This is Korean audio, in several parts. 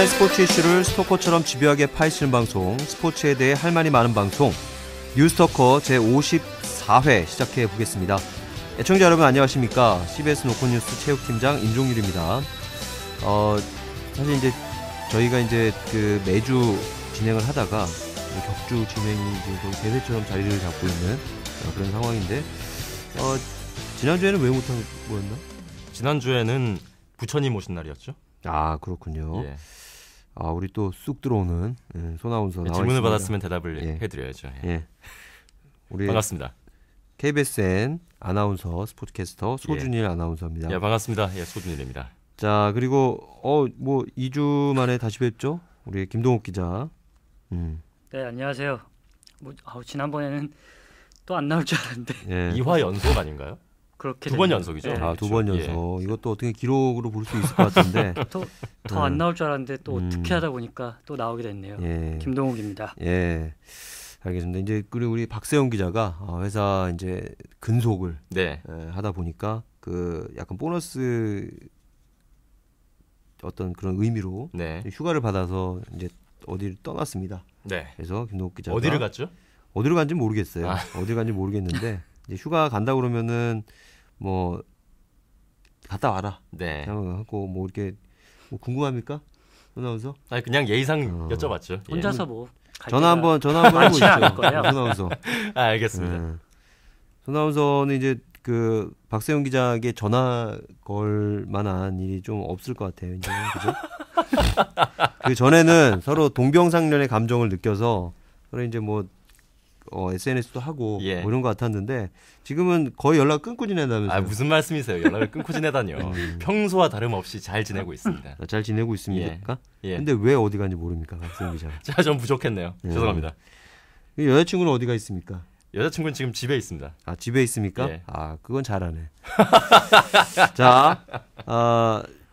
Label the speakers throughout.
Speaker 1: 주간의 스포츠 이슈를 스토커처럼 집요하게 파헤치는 방송, 스포츠에 대해 할 말이 많은 방송, 뉴스토커 제54회 시작해 보겠습니다. 애청자 여러분 안녕하십니까? CBS 노컷뉴스 체육팀장 임종률입니다. 사실 이제 저희가 이제 그 매주 진행을 하다가 격주 진행이 이제 대세처럼 자리를 잡고 있는 그런 상황인데, 지난주에는 왜 못한 거였나?
Speaker 2: 지난주에는 부처님 오신 날이었죠.
Speaker 1: 아, 그렇군요.
Speaker 2: 예.
Speaker 1: 우리 또 쑥 들어오는 손아운서 나와
Speaker 2: 질문을
Speaker 1: 있습니다.
Speaker 2: 받았으면 대답을 해드려야죠.
Speaker 1: 예. 우리
Speaker 2: 반갑습니다.
Speaker 1: KBSN 아나운서 스포츠캐스터 소준일 아나운서입니다.
Speaker 2: 예, 반갑습니다. 예, 소준일입니다.
Speaker 1: 자, 그리고 뭐 2주 만에 다시 뵙죠. 우리 김동욱 기자.
Speaker 3: 네, 안녕하세요. 지난번에는 또 안 나올 줄 알았는데.
Speaker 1: 예.
Speaker 2: 2화 연속 아닌가요?
Speaker 3: 그렇게
Speaker 2: 두 번 연속이죠.
Speaker 3: 네.
Speaker 1: 두 번 연속. 이것도 어떻게 기록으로 볼 수 있을 것 같은데.
Speaker 3: 더 안 나올 줄 알았는데 또 어떻게 하다 보니까 또 나오게 됐네요.
Speaker 1: 예.
Speaker 3: 김동욱입니다.
Speaker 1: 예. 알겠습니다. 이제 그리고 우리 박세영 기자가 회사 이제 근속을 하다 보니까 그 약간 보너스 어떤 그런 의미로 휴가를 받아서 이제 어디를 떠났습니다.
Speaker 2: 네.
Speaker 1: 그래서 김동욱 기자가
Speaker 2: 어디를 갔죠?
Speaker 1: 어디를 간지 모르겠어요. 어디를 간지 모르겠는데 이제 휴가 간다 그러면은 뭐 갔다 와라.
Speaker 2: 네.
Speaker 1: 하고 뭐 이렇게 뭐 궁금합니까? 손아운서?
Speaker 2: 아니 그냥 예의상 여쭤봤죠.
Speaker 3: 혼자서 뭐
Speaker 1: 전화 한번 해보시죠. 손아운서.
Speaker 2: 알겠습니다.
Speaker 1: 손아운서는 이제 그 박세영 기자에게 전화 걸 만한 일이 좀 없을 것 같아요. 이제 그죠? 그 전에는 서로 동병상련의 감정을 느껴서 그래 이제 뭐 SNS도 하고 뭐 이런 것 같았는데 지금은 거의 연락 끊고 지낸다면서요?
Speaker 2: 무슨 말씀이세요? 연락을 끊고 지내다니요. 평소와 다름없이 잘 지내고 있습니다.
Speaker 1: 잘 지내고 있습니까? 근데 왜 어디 간지 모릅니까, 박세영 기자?
Speaker 2: 제가 좀 부족했네요. 죄송합니다.
Speaker 1: 여자친구는 어디가 있습니까?
Speaker 2: 여자친구는 지금 집에 있습니다.
Speaker 1: 집에 있습니까? 그건 잘하네. 자,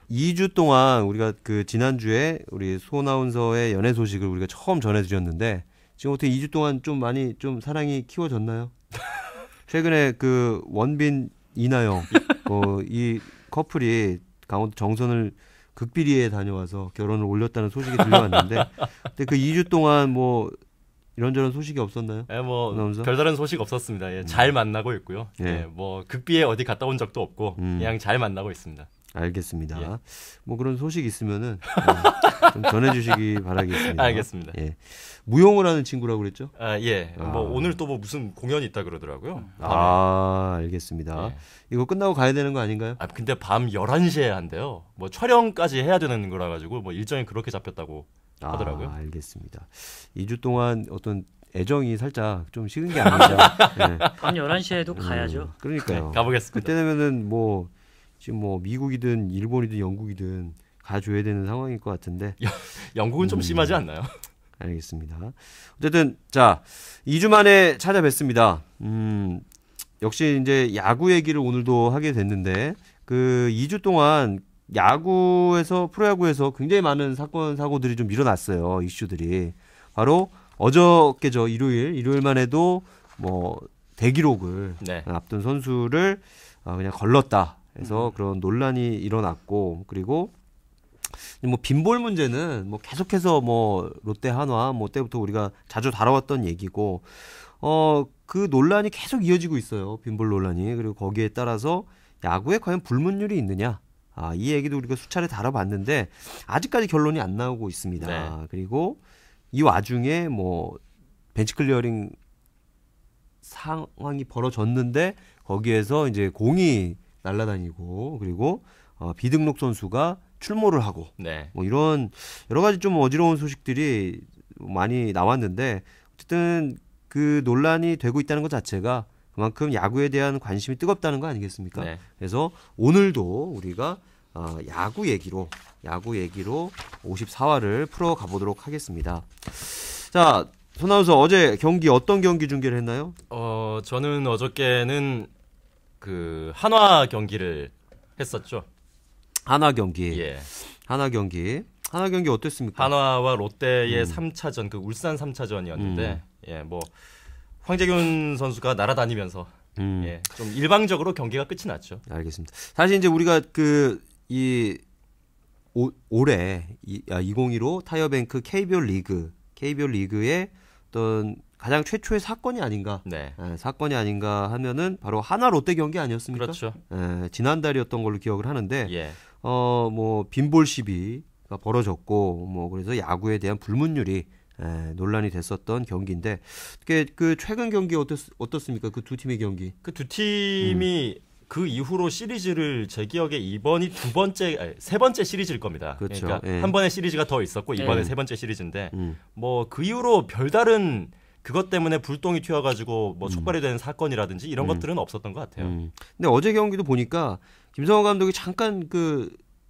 Speaker 1: 2주 동안 우리가 그 지난주에 우리 손아운서의 연애 소식을 우리가 처음 전해드렸는데 지금 어떻게 2주 동안 좀 많이 좀 사랑이 키워졌나요? 최근에 그 원빈 이나영 이 커플이 강원도 정선을 극비리에 다녀와서 결혼을 올렸다는 소식이 들려왔는데 근데 그 2주 동안 뭐 이런저런 소식이 없었나요?
Speaker 2: 뭐 별다른 소식 없었습니다. 잘 만나고 있고요. 뭐 극비에 어디 갔다 온 적도 없고 그냥 잘 만나고 있습니다.
Speaker 1: 알겠습니다. 뭐 그런 소식 있으면은 좀 전해주시기 바라겠습니다.
Speaker 2: 알겠습니다.
Speaker 1: 무용을 하는 친구라고 그랬죠?
Speaker 2: 뭐 오늘 또 뭐 무슨 공연이 있다 그러더라고요.
Speaker 1: 알겠습니다. 이거 끝나고 가야 되는 거 아닌가요?
Speaker 2: 근데 밤 11시에 한대요. 뭐 촬영까지 해야 되는 거라 가지고 뭐 일정이 그렇게 잡혔다고 하더라고요.
Speaker 1: 알겠습니다. 2주 동안 어떤 애정이 살짝 좀 식은 게 아니라
Speaker 3: 밤 11시에도 가야죠.
Speaker 1: 그러니까요.
Speaker 2: 가보겠습니다.
Speaker 1: 그때 되면은 뭐 지금 뭐 미국이든 일본이든 영국이든 가줘야 되는 상황일 것 같은데
Speaker 2: 영국은 좀 심하지 않나요?
Speaker 1: 알겠습니다. 어쨌든 자 2주 만에 찾아뵙습니다. 역시 이제 야구 얘기를 오늘도 하게 됐는데 그 2주 동안 야구에서 프로야구에서 굉장히 많은 사건 사고들이 좀 일어났어요. 이슈들이 바로 어저께죠. 일요일만 해도 뭐 대기록을 앞둔 선수를 그냥 걸렀다. 그래서 그런 논란이 일어났고 그리고 뭐 빈볼 문제는 뭐 계속해서 뭐 롯데 한화 뭐 때부터 우리가 자주 다뤄왔던 얘기고 그 논란이 계속 이어지고 있어요. 빈볼 논란이. 그리고 거기에 따라서 야구에 과연 불문율이 있느냐? 이 얘기도 우리가 수차례 다뤄봤는데 아직까지 결론이 안 나오고 있습니다. 그리고 이 와중에 뭐 벤치 클리어링 상황이 벌어졌는데 거기에서 이제 공이 날아다니고 그리고 비등록 선수가 출모를 하고 뭐 이런 여러 가지 좀 어지러운 소식들이 많이 나왔는데 어쨌든 그 논란이 되고 있다는 것 자체가 그만큼 야구에 대한 관심이 뜨겁다는 거 아니겠습니까? 그래서 오늘도 우리가 야구 얘기로 54화를 풀어 가보도록 하겠습니다. 자, 손아운서 어제 경기 어떤 경기 중계를 했나요?
Speaker 2: 저는 어저께는 그 한화 경기를 했었죠.
Speaker 1: 한화 경기. 한화 경기 어땠습니까?
Speaker 2: 한화와 롯데의 3차전, 그 울산 3차전이었는데 뭐 황재균 선수가 날아다니면서 좀 일방적으로 경기가 끝이 났죠.
Speaker 1: 알겠습니다. 사실 이제 우리가 이 올해 2015 타이어뱅크 KBO 리그의 어떤 가장 최초의 사건이 아닌가,
Speaker 2: 네.
Speaker 1: 사건이 아닌가 하면은 바로 하나 롯데 경기 아니었습니까?
Speaker 2: 그렇죠.
Speaker 1: 지난달이었던 걸로 기억을 하는데,
Speaker 2: 예.
Speaker 1: 뭐 빈볼 시비가 벌어졌고, 뭐 그래서 야구에 대한 불문율이 논란이 됐었던 경기인데, 그 최근 경기 어떻습니까? 그 두 팀의 경기.
Speaker 2: 그 두 팀이 그 이후로 시리즈를 제 기억에 이번이 세 번째 시리즈일 겁니다.
Speaker 1: 그렇죠.
Speaker 2: 그러니까
Speaker 1: 예.
Speaker 2: 한 번의 시리즈가 더 있었고 이번에
Speaker 3: 예.
Speaker 2: 세 번째 시리즈인데
Speaker 1: 음.
Speaker 2: 뭐 그 이후로 별다른 그것 때문에 불똥이 튀어가지고 뭐 촉발이 되는 사건이라든지 이런 것들은 없었던 것 같아요.
Speaker 1: 근데 어제 경기도 보니까 김성호 감독이 잠깐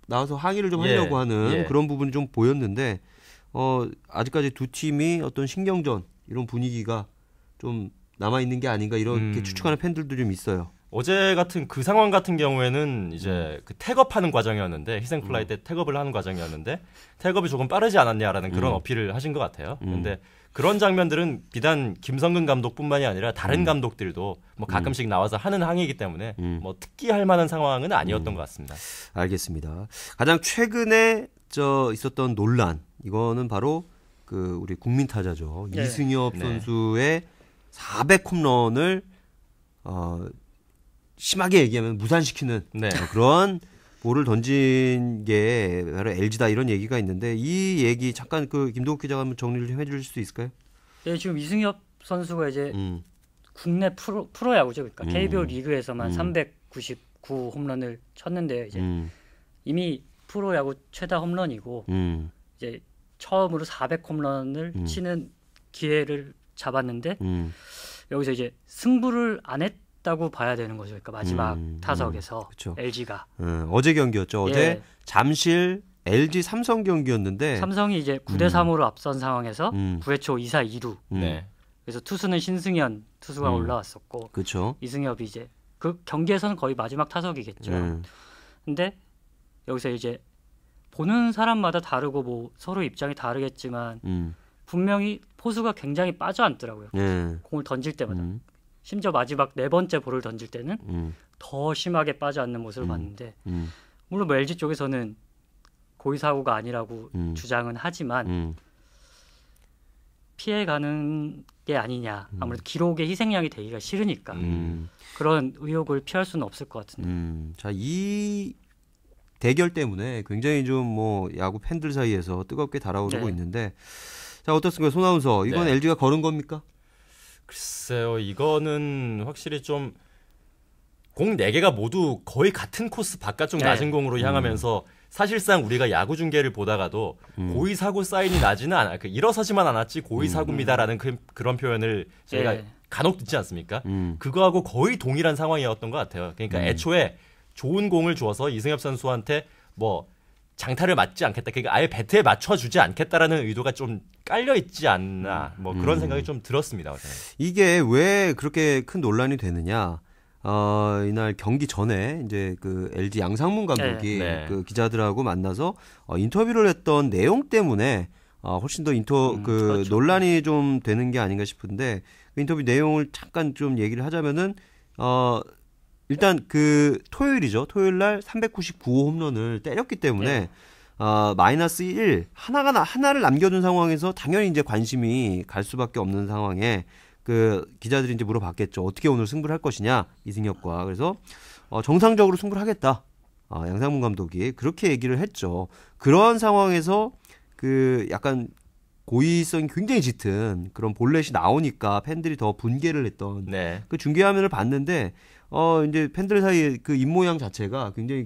Speaker 1: 나와서 항의를 좀
Speaker 2: 예,
Speaker 1: 하려고 하는
Speaker 2: 예.
Speaker 1: 그런 부분이 좀 보였는데, 아직까지 두 팀이 어떤 신경전 이런 분위기가 좀 남아 있는 게 아닌가 이렇게 추측하는 팬들도 좀 있어요.
Speaker 2: 어제 같은 그 상황 같은 경우에는 이제 그 태업하는 과정이었는데 희생플라이 때 태업을 하는 과정이었는데 태업이 조금 빠르지 않았냐라는 그런 어필을 하신 것 같아요. 그런데 그런 장면들은 비단 김성근 감독뿐만이 아니라 다른 감독들도 뭐 가끔씩 나와서 하는 항의이기 때문에 뭐 특기할 만한 상황은 아니었던 것 같습니다.
Speaker 1: 알겠습니다. 가장 최근에 있었던 논란, 이거는 바로 우리 국민 타자죠.
Speaker 3: 네.
Speaker 1: 이승엽
Speaker 2: 네.
Speaker 1: 선수의 400 홈런을 심하게 얘기하면 무산시키는
Speaker 2: 네.
Speaker 1: 그런 볼을 던진 게 바로 LG다 이런 얘기가 있는데, 이 얘기 잠깐 김동욱 기자가 한번 정리를 좀 해줄 수 있을까요?
Speaker 3: 네, 지금 이승엽 선수가 이제
Speaker 1: 음.
Speaker 3: 국내 프로야구죠. 그러니까 KBO 리그에서만 399 홈런을 쳤는데 이제 이미 프로야구 최다 홈런이고 이제 처음으로 400 홈런을 치는 기회를 잡았는데 여기서 이제 승부를 안 했다고 봐야 되는 거죠. 그러니까 마지막 타석에서
Speaker 1: 그쵸.
Speaker 3: LG가
Speaker 1: 어제 경기였죠. 어제
Speaker 3: 예.
Speaker 1: 잠실 LG 삼성 경기였는데,
Speaker 3: 삼성이 이제 9대 3으로 앞선 상황에서 9회 초 2사 2루.
Speaker 2: 네.
Speaker 3: 그래서 투수는 신승현 투수가 올라왔었고
Speaker 1: 그렇죠.
Speaker 3: 이승엽이 이제 그 경기에서는 거의 마지막 타석이겠죠. 근데 여기서 이제 보는 사람마다 다르고 뭐 서로 입장이 다르겠지만 분명히 포수가 굉장히 빠져 앉더라고요. 공을 던질 때마다. 심지어 마지막 네 번째 볼을 던질 때는 더 심하게 빠져 앉는 모습을 봤는데, 물론 뭐 LG 쪽에서는 고의 사고가 아니라고 주장은 하지만 피해가는 게 아니냐. 아무래도 기록에 희생양이 되기가 싫으니까 그런 의혹을 피할 수는 없을 것 같은데.
Speaker 1: 자, 이 대결 때문에 굉장히 좀 뭐 야구 팬들 사이에서 뜨겁게 달아오르고
Speaker 3: 네.
Speaker 1: 있는데, 자, 어떻습니까, 손아운서? 이건
Speaker 2: 네.
Speaker 1: LG가 걸은 겁니까?
Speaker 2: 글쎄요, 이거는 확실히 좀 공 4개가 모두 거의 같은 코스 바깥쪽
Speaker 3: 네.
Speaker 2: 낮은 공으로 향하면서 사실상 우리가 야구 중계를 보다가도 고의 사고 사인이 나지는 않아, 일어서지만 않았지 고의 사고입니다라는 그런 표현을 저희가
Speaker 3: 네.
Speaker 2: 간혹 듣지 않습니까? 그거하고 거의 동일한 상황이었던 것 같아요. 그러니까 애초에 좋은 공을 주어서 이승엽 선수한테 뭐 장타를 맞지 않겠다, 그러니까 아예 배트에 맞춰주지 않겠다라는 의도가 좀 깔려 있지 않나, 뭐 그런 생각이 좀 들었습니다. 저는.
Speaker 1: 이게 왜 그렇게 큰 논란이 되느냐? 이날 경기 전에 이제 LG 양상문 감독이
Speaker 2: 네.
Speaker 1: 기자들하고 만나서 인터뷰를 했던 내용 때문에 훨씬 더
Speaker 3: 그렇죠.
Speaker 1: 논란이 좀 되는 게 아닌가 싶은데, 그 인터뷰 내용을 잠깐 좀 얘기를 하자면은 일단 토요일이죠. 토요일 날 399호 홈런을 때렸기 때문에
Speaker 3: 네.
Speaker 1: 마이너스 1 하나를 남겨둔 상황에서 당연히 이제 관심이 갈 수밖에 없는 상황에 기자들이 이제 물어봤겠죠. 어떻게 오늘 승부를 할 것이냐, 이승엽과. 그래서 정상적으로 승부를 하겠다. 양상문 감독이 그렇게 얘기를 했죠. 그런 상황에서 약간 고의성이 굉장히 짙은 그런 볼넷이 나오니까 팬들이 더 분개를 했던
Speaker 2: 네.
Speaker 1: 그 중계 화면을 봤는데, 이제 팬들 사이에 입 모양 자체가 굉장히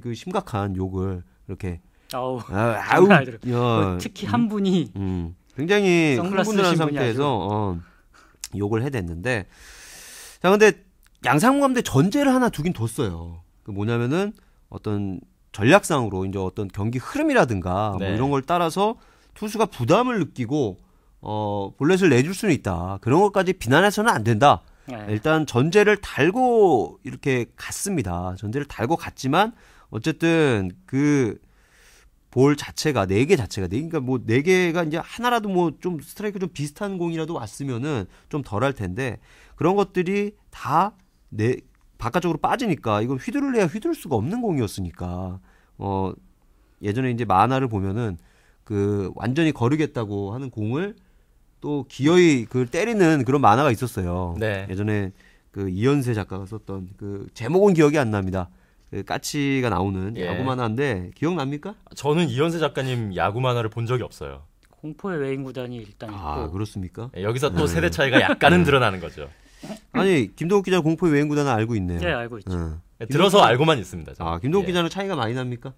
Speaker 1: 욕을 이렇게
Speaker 3: 아우,
Speaker 1: 아우,
Speaker 3: 장난 아니더라고요. 특히 한 분이
Speaker 1: 굉장히
Speaker 3: 선글라스
Speaker 1: 흥분을 한
Speaker 3: 쓰신 분이
Speaker 1: 상태에서 욕을 해댔는데, 자, 근데 양상문 감독이 전제를 하나 두긴 뒀어요. 뭐냐면은 어떤 전략상으로 이제 어떤 경기 흐름이라든가
Speaker 2: 네.
Speaker 1: 뭐 이런 걸 따라서 투수가 부담을 느끼고 볼넷을 내줄 수는 있다. 그런 것까지 비난해서는 안 된다.
Speaker 3: 네.
Speaker 1: 일단 전제를 달고 이렇게 갔습니다. 전제를 달고 갔지만 어쨌든 볼 자체가 4개 자체가 그러니까 뭐 4개가 이제 하나라도 뭐 좀 스트라이크 좀 비슷한 공이라도 왔으면은 좀 덜할 텐데, 그런 것들이 다 바깥쪽으로 빠지니까 이건 휘두를래야 휘두를 수가 없는 공이었으니까 예전에 이제 만화를 보면은 그 완전히 거르겠다고 하는 공을 또 기어이 그걸 때리는 그런 만화가 있었어요.
Speaker 2: 네.
Speaker 1: 예전에 그 이연세 작가가 썼던 그 제목은 기억이 안 납니다. 그 까치가 나오는
Speaker 2: 예.
Speaker 1: 야구 만화인데 기억납니까?
Speaker 2: 저는 이현세 작가님 야구 만화를 본 적이 없어요.
Speaker 3: 공포의 외인 구단이 일단 있고
Speaker 1: 아 그렇습니까?
Speaker 2: 예, 여기서 또 세대 차이가 약간은 드러나는 거죠.
Speaker 1: 아니 김동욱 기자 공포의 외인구단은 알고 있네요.
Speaker 3: 네, 알고 있죠.
Speaker 1: 응.
Speaker 2: 예, 들어서 알고만 있습니다. 저는.
Speaker 1: 아 김동욱
Speaker 2: 예.
Speaker 1: 기자는 차이가 많이 납니까?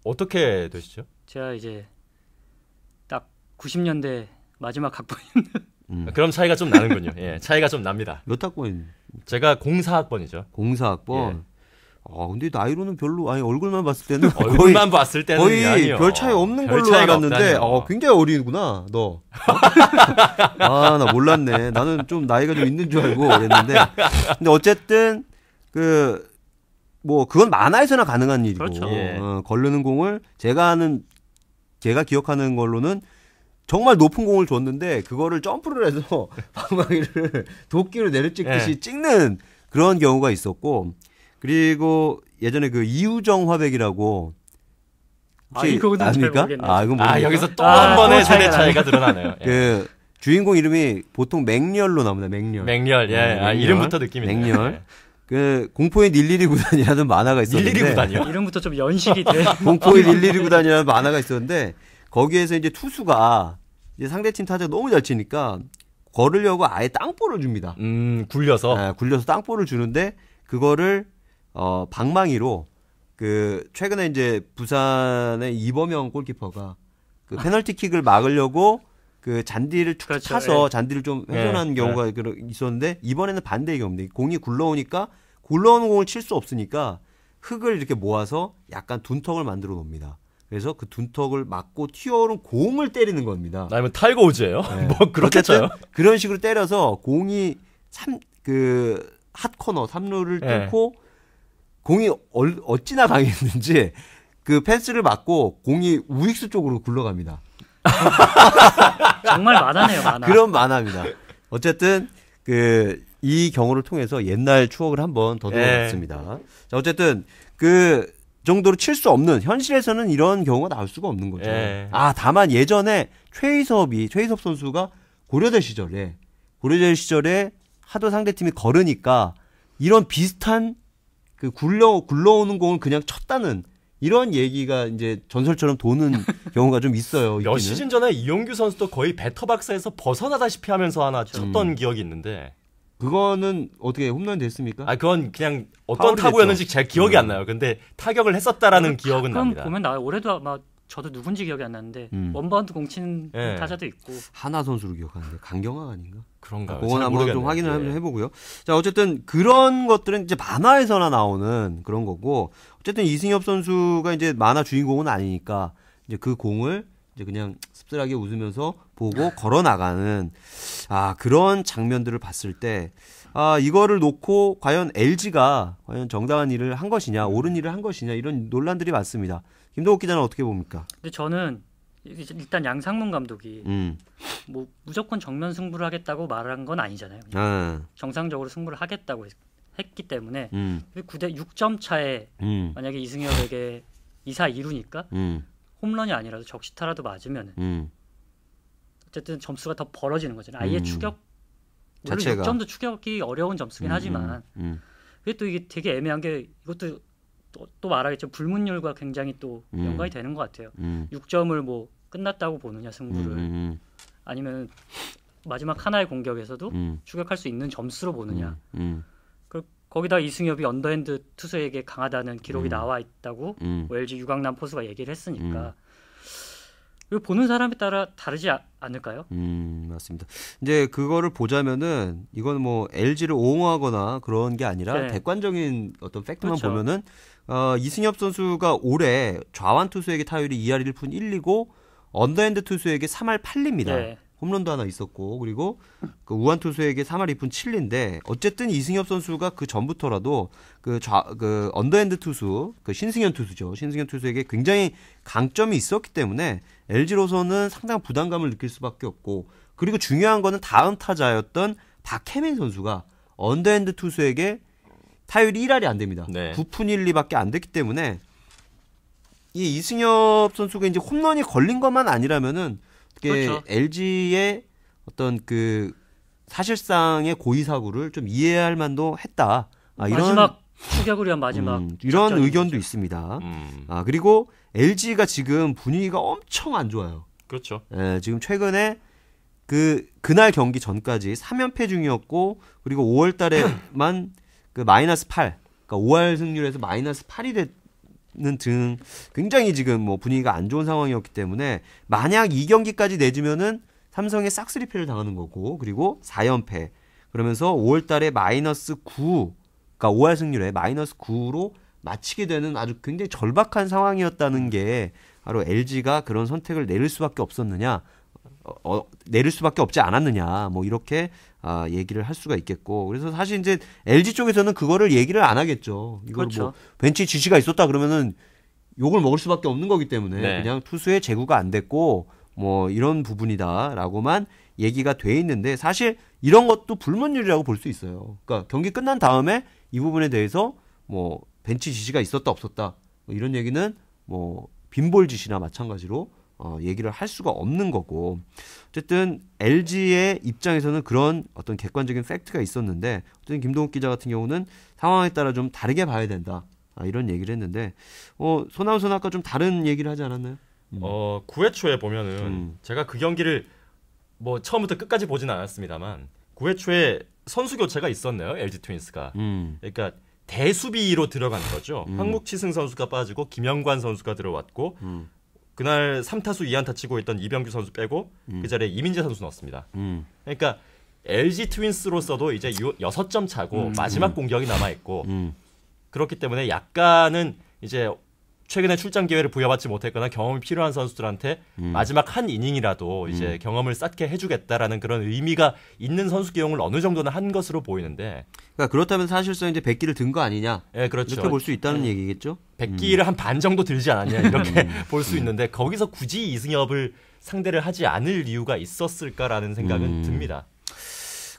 Speaker 2: 어떻게 되시죠?
Speaker 3: 제가 이제 딱 90년대 마지막 학번
Speaker 2: 그럼 차이가 좀 나는군요. 예, 차이가 좀 납니다.
Speaker 1: 몇 학번?
Speaker 2: 제가 04학번이죠.
Speaker 1: 04학번.
Speaker 2: 예.
Speaker 1: 아 근데 나이로는 별로 아니 얼굴만 봤을 때는
Speaker 2: 얼굴만 봤을 때는
Speaker 1: 거의
Speaker 2: 아니요.
Speaker 1: 별 차이 없는
Speaker 2: 별
Speaker 1: 걸로
Speaker 2: 차이가
Speaker 1: 알았는데
Speaker 2: 없다니요.
Speaker 1: 굉장히 어리구나 너. 아 나 몰랐네. 나는 좀 나이가 좀 있는 줄 알고 그랬는데 근데 어쨌든 그 뭐 그건 만화에서나 가능한 일이고
Speaker 3: 그렇죠.
Speaker 2: 예.
Speaker 1: 걸르는 공을 제가 기억하는 걸로는 정말 높은 공을 줬는데 그거를 점프를 해서 방망이를 도끼로 내려찍듯이
Speaker 2: 예.
Speaker 1: 찍는 그런 경우가 있었고 그리고 예전에 그 이우정 화백이라고 혹시
Speaker 3: 이거는 잘
Speaker 1: 압니까?
Speaker 3: 모르겠네요.
Speaker 1: 이건 모릅니까?
Speaker 2: 여기서 또
Speaker 3: 아,
Speaker 2: 한 번의
Speaker 3: 또
Speaker 2: 세대
Speaker 3: 차이가
Speaker 2: 차이가 드러나네요. 예.
Speaker 1: 그 주인공 이름이 보통 맹렬로 나옵니다. 맹렬.
Speaker 2: 맹렬, 예. 아,
Speaker 1: 맹렬.
Speaker 2: 이름부터 느낌이 있네요.
Speaker 1: 맹렬. 그 공포의 112 구단이라는 만화가 있었는데
Speaker 2: 112 구단이요?
Speaker 3: 이름부터 좀 연식이 돼.
Speaker 1: 공포의 112 구단이라는 만화가 있었는데 거기에서 이제 투수가 이제 상대팀 타자 너무 잘 치니까 걸으려고 아예 땅볼을 줍니다.
Speaker 2: 굴려서.
Speaker 1: 네, 굴려서 땅볼을 주는데 그거를 방망이로 그 최근에 이제 부산의 이범영 골키퍼가 그 페널티킥을 막으려고 그 잔디를 툭
Speaker 3: 그렇죠.
Speaker 1: 차서
Speaker 3: 예.
Speaker 1: 잔디를 좀 훼손한
Speaker 2: 예.
Speaker 1: 경우가 있었는데 이번에는 반대의 경우입니다. 공이 굴러오니까 굴러오는 공을 칠 수 없으니까 흙을 이렇게 모아서 약간 둔턱을 만들어 놓습니다. 그래서 그 둔턱을 막고 튀어오른 공을 때리는 겁니다.
Speaker 2: 아니면 타이거 우즈예요?
Speaker 1: 네.
Speaker 2: 뭐 그렇게 쳐요?
Speaker 1: 그런 식으로 때려서 공이 그 핫코너 3루를
Speaker 2: 예.
Speaker 1: 뚫고 공이 어찌나 강했는지 그 펜스를 맞고 공이 우익수 쪽으로 굴러갑니다.
Speaker 3: 정말 만화네요, 만화.
Speaker 1: 그런 만화입니다. 어쨌든 이 경우를 통해서 옛날 추억을 한번 더듬어봤습니다. 자, 어쨌든 그 정도로 칠 수 없는 현실에서는 이런 경우가 나올 수가 없는 거죠.
Speaker 2: 예.
Speaker 1: 다만 예전에 최희섭 선수가 고려대 시절에 하도 상대팀이 걸으니까 이런 비슷한 그 굴러오는 공을 그냥 쳤다는 이런 얘기가 이제 전설처럼 도는 경우가 좀 있어요.
Speaker 2: 몇
Speaker 1: 있기는.
Speaker 2: 시즌 전에 이용규 선수도 거의 배터박스에서 벗어나다시피 하면서 하나 쳤던 기억이 있는데.
Speaker 1: 그거는 어떻게 홈런 됐습니까?
Speaker 2: 그건 그냥 어떤
Speaker 1: 파울이
Speaker 2: 타구였는지
Speaker 1: 됐죠.
Speaker 2: 제 기억이 안 나요. 근데 타격을 했었다라는 기억은
Speaker 3: 그럼
Speaker 2: 납니다.
Speaker 3: 보면 나 올해도 아마 저도 누군지 기억이 안 나는데 원바운드 공 치는
Speaker 2: 예.
Speaker 3: 타자도 있고.
Speaker 1: 하나 선수로 기억하는데 강경화 아닌가?
Speaker 2: 그런가요?
Speaker 1: 그건
Speaker 2: 잘
Speaker 1: 한번 좀
Speaker 2: 모르겠네요.
Speaker 1: 확인을
Speaker 2: 예.
Speaker 1: 한번 해보고요. 자, 어쨌든 그런 것들은 이제 만화에서나 나오는 그런 거고, 어쨌든 이승엽 선수가 이제 만화 주인공은 아니니까 이제 그 공을 이제 그냥 씁쓸하게 웃으면서 보고 걸어 나가는 그런 장면들을 봤을 때 이거를 놓고 과연 LG가 과연 정당한 일을 한 것이냐, 옳은 일을 한 것이냐 이런 논란들이 많습니다. 김동욱 기자는 어떻게 봅니까?
Speaker 3: 근데 저는 일단 양상문 감독이 뭐 무조건 정면 승부를 하겠다고 말한 건 아니잖아요. 그냥 정상적으로 승부를 하겠다고 했기 때문에 9대 6점 차에 만약에 이승엽에게 2사 2루니까 홈런이 아니라도 적시타라도 맞으면 어쨌든 점수가 더 벌어지는 거잖아요. 아예 추격 물론
Speaker 1: 자체가.
Speaker 3: 6점도 추격이 어려운 점수긴 하지만 그게 또 이게 되게 애매한 게 이것도 또 말하겠죠. 불문율과 굉장히 또 연관이 되는 것 같아요. 6점을 뭐 끝났다고 보느냐 승부를 아니면 마지막 하나의 공격에서도 추격할 수 있는 점수로 보느냐. 거기다 이승엽이 언더핸드 투수에게 강하다는 기록이 나와 있다고 뭐 LG 유강남 포수가 얘기를 했으니까 이거 보는 사람에 따라 다르지 않을까요?
Speaker 1: 맞습니다. 이제 그거를 보자면은 이건 뭐 LG를 옹호하거나 그런 게 아니라
Speaker 3: 네.
Speaker 1: 객관적인 어떤 팩트만
Speaker 3: 그렇죠.
Speaker 1: 보면은 이승엽 선수가 올해 좌완 투수에게 타율이 2할 1푼 1리고 언더핸드 투수에게 3할 8리입니다.
Speaker 3: 네.
Speaker 1: 홈런도 하나 있었고 그리고 그 우완 투수에게 3할 2푼 7리인데 어쨌든 이승엽 선수가 그 전부터라도 그 언더핸드 투수 그 신승현 투수죠. 신승현 투수에게 굉장히 강점이 있었기 때문에 LG로서는 상당한 부담감을 느낄 수밖에 없고 그리고 중요한 거는 다음 타자였던 박혜민 선수가 언더핸드 투수에게 타율이 1할이 안 됩니다.
Speaker 2: 네.
Speaker 1: 9푼 1리밖에 안 됐기 때문에 이 이승엽 선수가 이제 홈런이 걸린 것만 아니라면은
Speaker 3: 그렇죠.
Speaker 1: LG의 어떤 그 사실상의 고의 사고를 좀 이해할 만도 했다. 이런
Speaker 3: 마지막 추격을 위한 마지막
Speaker 1: 이런
Speaker 3: 작전인
Speaker 1: 의견도
Speaker 3: 거죠.
Speaker 1: 있습니다. 그리고 LG가 지금 분위기가 엄청 안 좋아요.
Speaker 2: 그렇죠.
Speaker 1: 예, 지금 최근에 그날 경기 전까지 3연패 중이었고 그리고 5월 달에만 그 마이너스 8, 그러니까 5할 승률에서 마이너스 8이 되는 등 굉장히 지금 뭐 분위기가 안 좋은 상황이었기 때문에 만약 이 경기까지 내주면은 삼성에 싹쓸이패를 당하는 거고 그리고 4연패 그러면서 5월 달에 마이너스 9, 그러니까 5할 승률에 마이너스 9로 마치게 되는 아주 굉장히 절박한 상황이었다는 게 바로 LG가 그런 선택을 내릴 수밖에 없었느냐, 내릴 수밖에 없지 않았느냐, 뭐 이렇게 얘기를 할 수가 있겠고, 그래서 사실 이제 LG 쪽에서는 그거를 얘기를 안 하겠죠. 이걸
Speaker 3: 그렇죠.
Speaker 1: 뭐 벤치 지시가 있었다 그러면은 욕을 먹을 수밖에 없는 거기 때문에
Speaker 2: 네.
Speaker 1: 그냥 투수의 제구가 안 됐고 뭐 이런 부분이다라고만 얘기가 돼 있는데 사실 이런 것도 불문율이라고 볼 수 있어요. 그러니까 경기 끝난 다음에 이 부분에 대해서 뭐 벤치 지시가 있었다 없었다 뭐 이런 얘기는 뭐 빈볼 지시나 마찬가지로 얘기를 할 수가 없는 거고, 어쨌든 LG의 입장에서는 그런 어떤 객관적인 팩트가 있었는데 어쨌든 김동욱 기자 같은 경우는 상황에 따라 좀 다르게 봐야 된다 이런 얘기를 했는데 손아웃 선 아까 좀 다른 얘기를 하지 않았나요?
Speaker 2: 9회 초에 보면은 제가 그 경기를 뭐 처음부터 끝까지 보진 않았습니다만 9회 초에 선수 교체가 있었네요. LG 트윈스가. 그러니까 대수비로 들어간 거죠. 황묵치승 선수가 빠지고 김영관 선수가 들어왔고 그날 3타수 2안타 치고 있던 이병규 선수 빼고 그 자리에 이민재 선수 넣었습니다. 그러니까 LG 트윈스로서도 이제 6점 차고 마지막 공격이 남아 있고 그렇기 때문에 약간은 이제 최근에 출장 기회를 부여받지 못했거나 경험이 필요한 선수들한테 마지막 한 이닝이라도 이제 경험을 쌓게 해주겠다라는 그런 의미가 있는 선수 기용을 어느 정도는 한 것으로 보이는데,
Speaker 1: 그러니까 그렇다면 사실상 이제 100기를 든 거 아니냐?
Speaker 2: 예, 그렇죠.
Speaker 1: 이렇게 볼 수 있다는 얘기겠죠?
Speaker 2: 100기를 한 반 정도 들지 않았냐 이렇게 볼 수 있는데 거기서 굳이 이승엽을 상대를 하지 않을 이유가 있었을까라는 생각은 듭니다.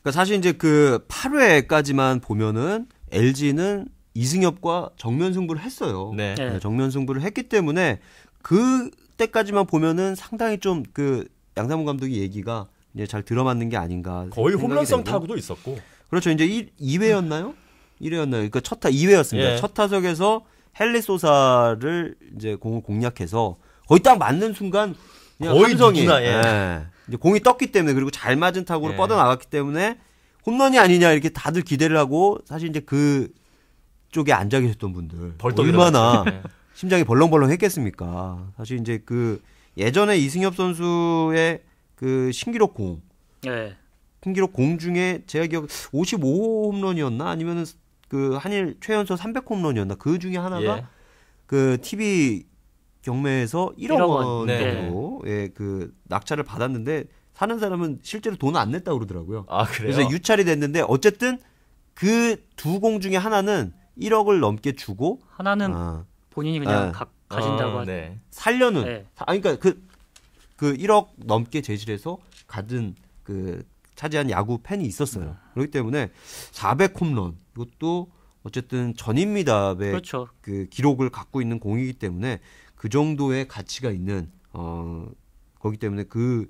Speaker 1: 그러니까 사실 이제 그 8회까지만 보면은 LG는 이승엽과 정면 승부를 했어요.
Speaker 2: 네.
Speaker 3: 네.
Speaker 1: 정면 승부를 했기 때문에 그때까지만 보면은 상당히 좀 그 양상문 감독의 얘기가 이제 잘 들어맞는 게 아닌가.
Speaker 2: 거의
Speaker 1: 생각이
Speaker 2: 홈런성
Speaker 1: 되고.
Speaker 2: 타구도 있었고.
Speaker 1: 그렇죠. 이제 2회였나요? 1회였나요? 그러니까 2회였습니다.
Speaker 2: 예.
Speaker 1: 첫 타석에서 헨리 소사를 이제 공을 공략해서 거의 딱 맞는 순간 그냥
Speaker 2: 거의
Speaker 1: 함성이
Speaker 2: 누구나, 예.
Speaker 1: 이제 공이 떴기 때문에 그리고 잘 맞은 타구로
Speaker 2: 예.
Speaker 1: 뻗어나갔기 때문에 홈런이 아니냐 이렇게 다들 기대를 하고 사실 이제 그 쪽에 앉아 계셨던 분들
Speaker 2: 벌떡
Speaker 1: 얼마나
Speaker 2: 일어났죠. 예.
Speaker 1: 심장이 벌렁벌렁 했겠습니까? 사실 이제 그 예전에 이승엽 선수의 그 신기록 공
Speaker 3: 예.
Speaker 1: 신기록 공 중에 제가 기억 55호 홈런이었나 아니면은 그 한일 최연소 300 홈런이었나 그 중에 하나가
Speaker 2: 예.
Speaker 1: 그 TV 경매에서 1억
Speaker 3: 1억
Speaker 1: 원
Speaker 3: 원.
Speaker 1: 정도 예, 그 낙찰을 받았는데 사는 사람은 실제로 돈을 안 냈다고 그러더라고요.
Speaker 2: 아 그래요?
Speaker 1: 그래서 유찰이 됐는데 어쨌든 그 두 공 중에 하나는 1억을 넘게 주고
Speaker 3: 하나는 본인이 그냥
Speaker 1: 네.
Speaker 3: 가진다고 하죠.
Speaker 2: 네.
Speaker 1: 살려는
Speaker 3: 네.
Speaker 1: 그러니까 그 1억 넘게 제실해서 가진 그 차지한 야구 팬이 있었어요. 그렇기 때문에 400 홈런 이것도 어쨌든 전인미답의
Speaker 3: 그렇죠.
Speaker 1: 그 기록을 갖고 있는 공이기 때문에 그 정도의 가치가 있는 거기 때문에 그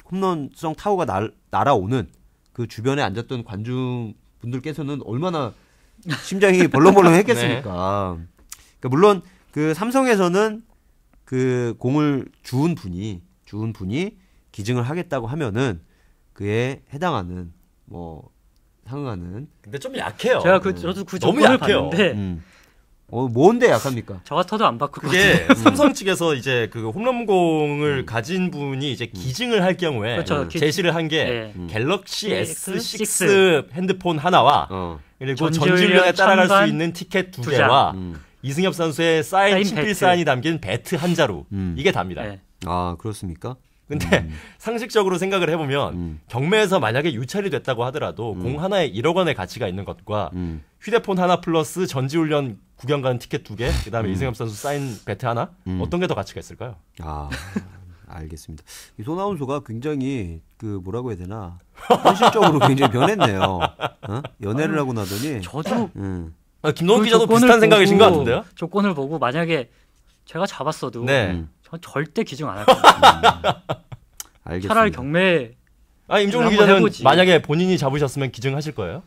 Speaker 1: 홈런성 타구가 날아오는 그 주변에 앉았던 관중 분들께서는 얼마나 심장이 벌렁벌렁 했겠습니까? 그러니까 물론 그 삼성에서는 그 공을 주운 분이 기증을 하겠다고 하면은 그에 해당하는 뭐 상응하는
Speaker 2: 근데 좀 약해요.
Speaker 3: 제가 저도 그
Speaker 2: 너무
Speaker 3: 조건을
Speaker 2: 약해요.
Speaker 3: 봤는데
Speaker 1: 뭔데 약합니까?
Speaker 3: 저 같아도 안 바꾸고
Speaker 2: 그게 삼성 측에서 이제 그 홈런공을 가진 분이 이제 기증을 할 경우에
Speaker 3: 그렇죠.
Speaker 2: 제시를 한 게
Speaker 3: 예.
Speaker 2: 갤럭시
Speaker 3: S6
Speaker 2: S6 핸드폰 하나와 그리고 전지훈련에 따라갈 수 있는 티켓 두 개와 이승엽 선수의 사인 친필
Speaker 3: 배트.
Speaker 2: 사인이 담긴 배트 한 자루 이게 답니다.
Speaker 3: 네.
Speaker 1: 그렇습니까?
Speaker 2: 근데 상식적으로 생각을 해보면 경매에서 만약에 유찰이 됐다고 하더라도 공 하나에 1억 원의 가치가 있는 것과 휴대폰 하나 플러스 전지훈련 구경 가는 티켓 2개 그다음에 이승엽 선수 사인 배트 하나 어떤 게 더 가치가 있을까요?
Speaker 1: 알겠습니다. 이 손아운소가 굉장히 그 뭐라고 해야 되나 현실적으로 굉장히 변했네요. 연애를 하고 나더니
Speaker 3: 저도
Speaker 2: 김동훈
Speaker 3: 그
Speaker 2: 기자도
Speaker 3: 조건을
Speaker 2: 비슷한 생각이신 것 같은데요?
Speaker 3: 조건을 보고 만약에 제가 잡았어도
Speaker 2: 네.
Speaker 3: 전 절대 기증 안 할 겁니다.
Speaker 1: 알겠습니다.
Speaker 3: 차라리 경매
Speaker 2: 임종훈
Speaker 3: 한번
Speaker 2: 기자는
Speaker 3: 해보지.
Speaker 2: 만약에 본인이 잡으셨으면 기증하실 거예요?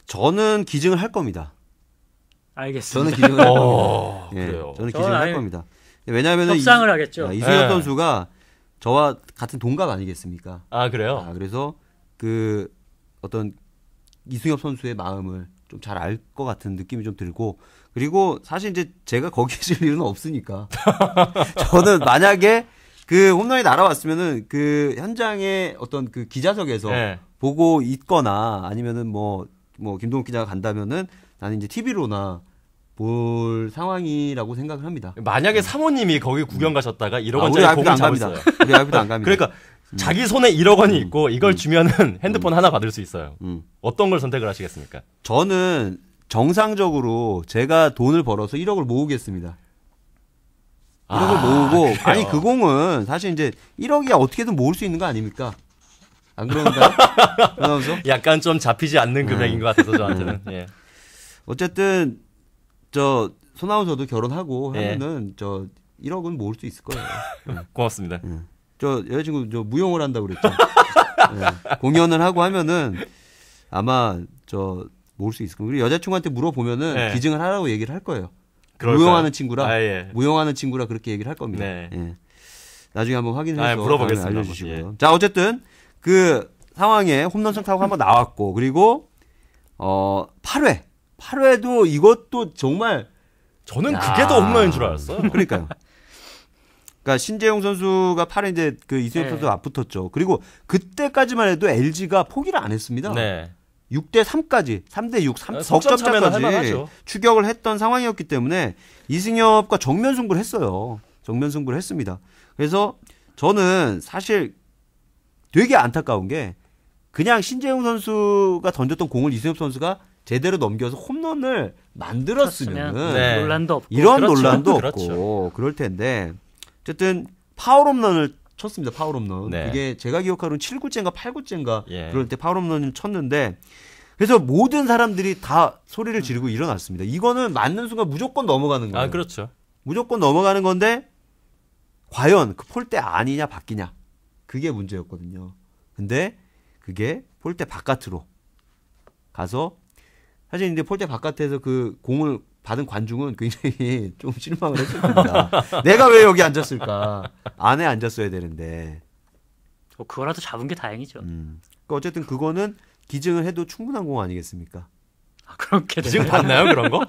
Speaker 1: 저는 기증을 할 겁니다.
Speaker 3: 알겠습니다.
Speaker 1: 저는 기증을 할 겁니다. 예,
Speaker 2: 그래요.
Speaker 1: 저는
Speaker 3: 저는
Speaker 1: 기증을 할
Speaker 3: 아예
Speaker 1: 겁니다. 왜냐하면
Speaker 3: 협상을 하겠죠.
Speaker 1: 이승엽
Speaker 2: 네.
Speaker 1: 선수가 저와 같은 동갑 아니겠습니까?
Speaker 2: 아 그래요?
Speaker 1: 그래서 그 어떤 이승엽 선수의 마음을 좀 잘 알 것 같은 느낌이 좀 들고 그리고 사실 이제 제가 거기 있을 일은 없으니까 저는 만약에 그 홈런이 날아왔으면은 그 현장의 어떤 그 기자석에서
Speaker 2: 네.
Speaker 1: 보고 있거나 아니면은 뭐 김동욱 기자가 간다면은 나는 이제 TV로나 볼 상황이라고 생각을 합니다.
Speaker 2: 만약에 사모님이 거기 구경 가셨다가 1억
Speaker 1: 우리
Speaker 2: 원짜리
Speaker 1: 아이피도
Speaker 2: 공을
Speaker 1: 안 갑니다.
Speaker 2: 잡았어요.
Speaker 1: 우리 아이피도 안 갑니다.
Speaker 2: 그러니까 자기 손에 1억 원이 있고 이걸 주면은 핸드폰 하나 받을 수 있어요.
Speaker 1: 음.
Speaker 2: 어떤 걸 선택을 하시겠습니까?
Speaker 1: 저는 정상적으로 제가 돈을 벌어서 1억을 모으겠습니다. 1억을 모으고
Speaker 2: 그래요?
Speaker 1: 아니 그 공은 사실 이제 1억이야 어떻게든 모을 수 있는 거 아닙니까? 안 그런가요? 변호사?
Speaker 2: 약간 좀 잡히지 않는 금액인 것 같아서 저한테는. 예.
Speaker 1: 어쨌든 저 손아웃서도 결혼하고
Speaker 2: 예.
Speaker 1: 하면은 저 1억은 모을 수 있을 거예요.
Speaker 2: 고맙습니다.
Speaker 1: 저 여자친구 저 무용을 한다고 그랬죠. 네. 공연을 하고 하면은 아마 저 모을 수 있을 거예요. 그리고 여자친구한테 물어보면은
Speaker 2: 네.
Speaker 1: 기증을 하라고 얘기를 할 거예요.
Speaker 2: 그럴까요?
Speaker 1: 무용하는 친구라
Speaker 2: 아, 예.
Speaker 1: 무용하는 친구라 그렇게 얘기를 할 겁니다.
Speaker 2: 네.
Speaker 1: 예. 나중에 한번 확인해서
Speaker 2: 물어보겠습니다.
Speaker 1: 다음에 알려주시고요.
Speaker 2: 한번,
Speaker 1: 자 어쨌든 그 상황에 홈런성 타고 한번 나왔고 그리고 8회도 이것도 정말
Speaker 2: 저는
Speaker 1: 야.
Speaker 2: 그게 더 홈런인 줄 알았어요.
Speaker 1: 그러니까요. 그러니까 신재용 선수가 8회 이제 그 이승엽
Speaker 3: 네.
Speaker 1: 선수 맞붙었죠. 그리고 그때까지만 해도 LG가 포기를 안 했습니다.
Speaker 2: 네.
Speaker 1: 6대 3까지, 3대 6,
Speaker 2: 석점 차면은 할 만하죠.
Speaker 1: 석점차까지 추격을 했던 상황이었기 때문에 이승엽과 정면 승부를 했어요. 정면 승부를 했습니다. 그래서 저는 사실 되게 안타까운 게 그냥 신재용 선수가 던졌던 공을 이승엽 선수가 제대로 넘겨서 홈런을 만들었으면은
Speaker 3: 쳤으면
Speaker 2: 네.
Speaker 3: 논란도 없고
Speaker 1: 이런
Speaker 2: 그렇죠.
Speaker 1: 논란도
Speaker 2: 그렇죠.
Speaker 1: 없고 그럴 텐데 어쨌든 파울 홈런을 쳤습니다. 파울 홈런.
Speaker 2: 네.
Speaker 1: 이게 제가 기억하로는 7구째인가 8구째인가
Speaker 2: 예.
Speaker 1: 그럴 때 파울 홈런을 쳤는데 그래서 모든 사람들이 다 소리를 지르고 일어났습니다. 이거는 맞는 순간 무조건 넘어가는 거예요.
Speaker 2: 아 그렇죠.
Speaker 1: 무조건 넘어가는 건데 과연 그 폴대 아니냐 바뀌냐 그게 문제였거든요. 근데 그게 폴대 바깥으로 가서 사실 이제 폴대 바깥에서 그 공을 받은 관중은 굉장히 좀 실망을 했을 겁니다. 내가 왜 여기 앉았을까? 안에 앉았어야 되는데.
Speaker 3: 그거라도 잡은 게 다행이죠.
Speaker 1: 그러니까 어쨌든 그거는 기증을 해도 충분한 공 아니겠습니까?
Speaker 3: 그렇게
Speaker 2: 지금 봤나요 그런 거?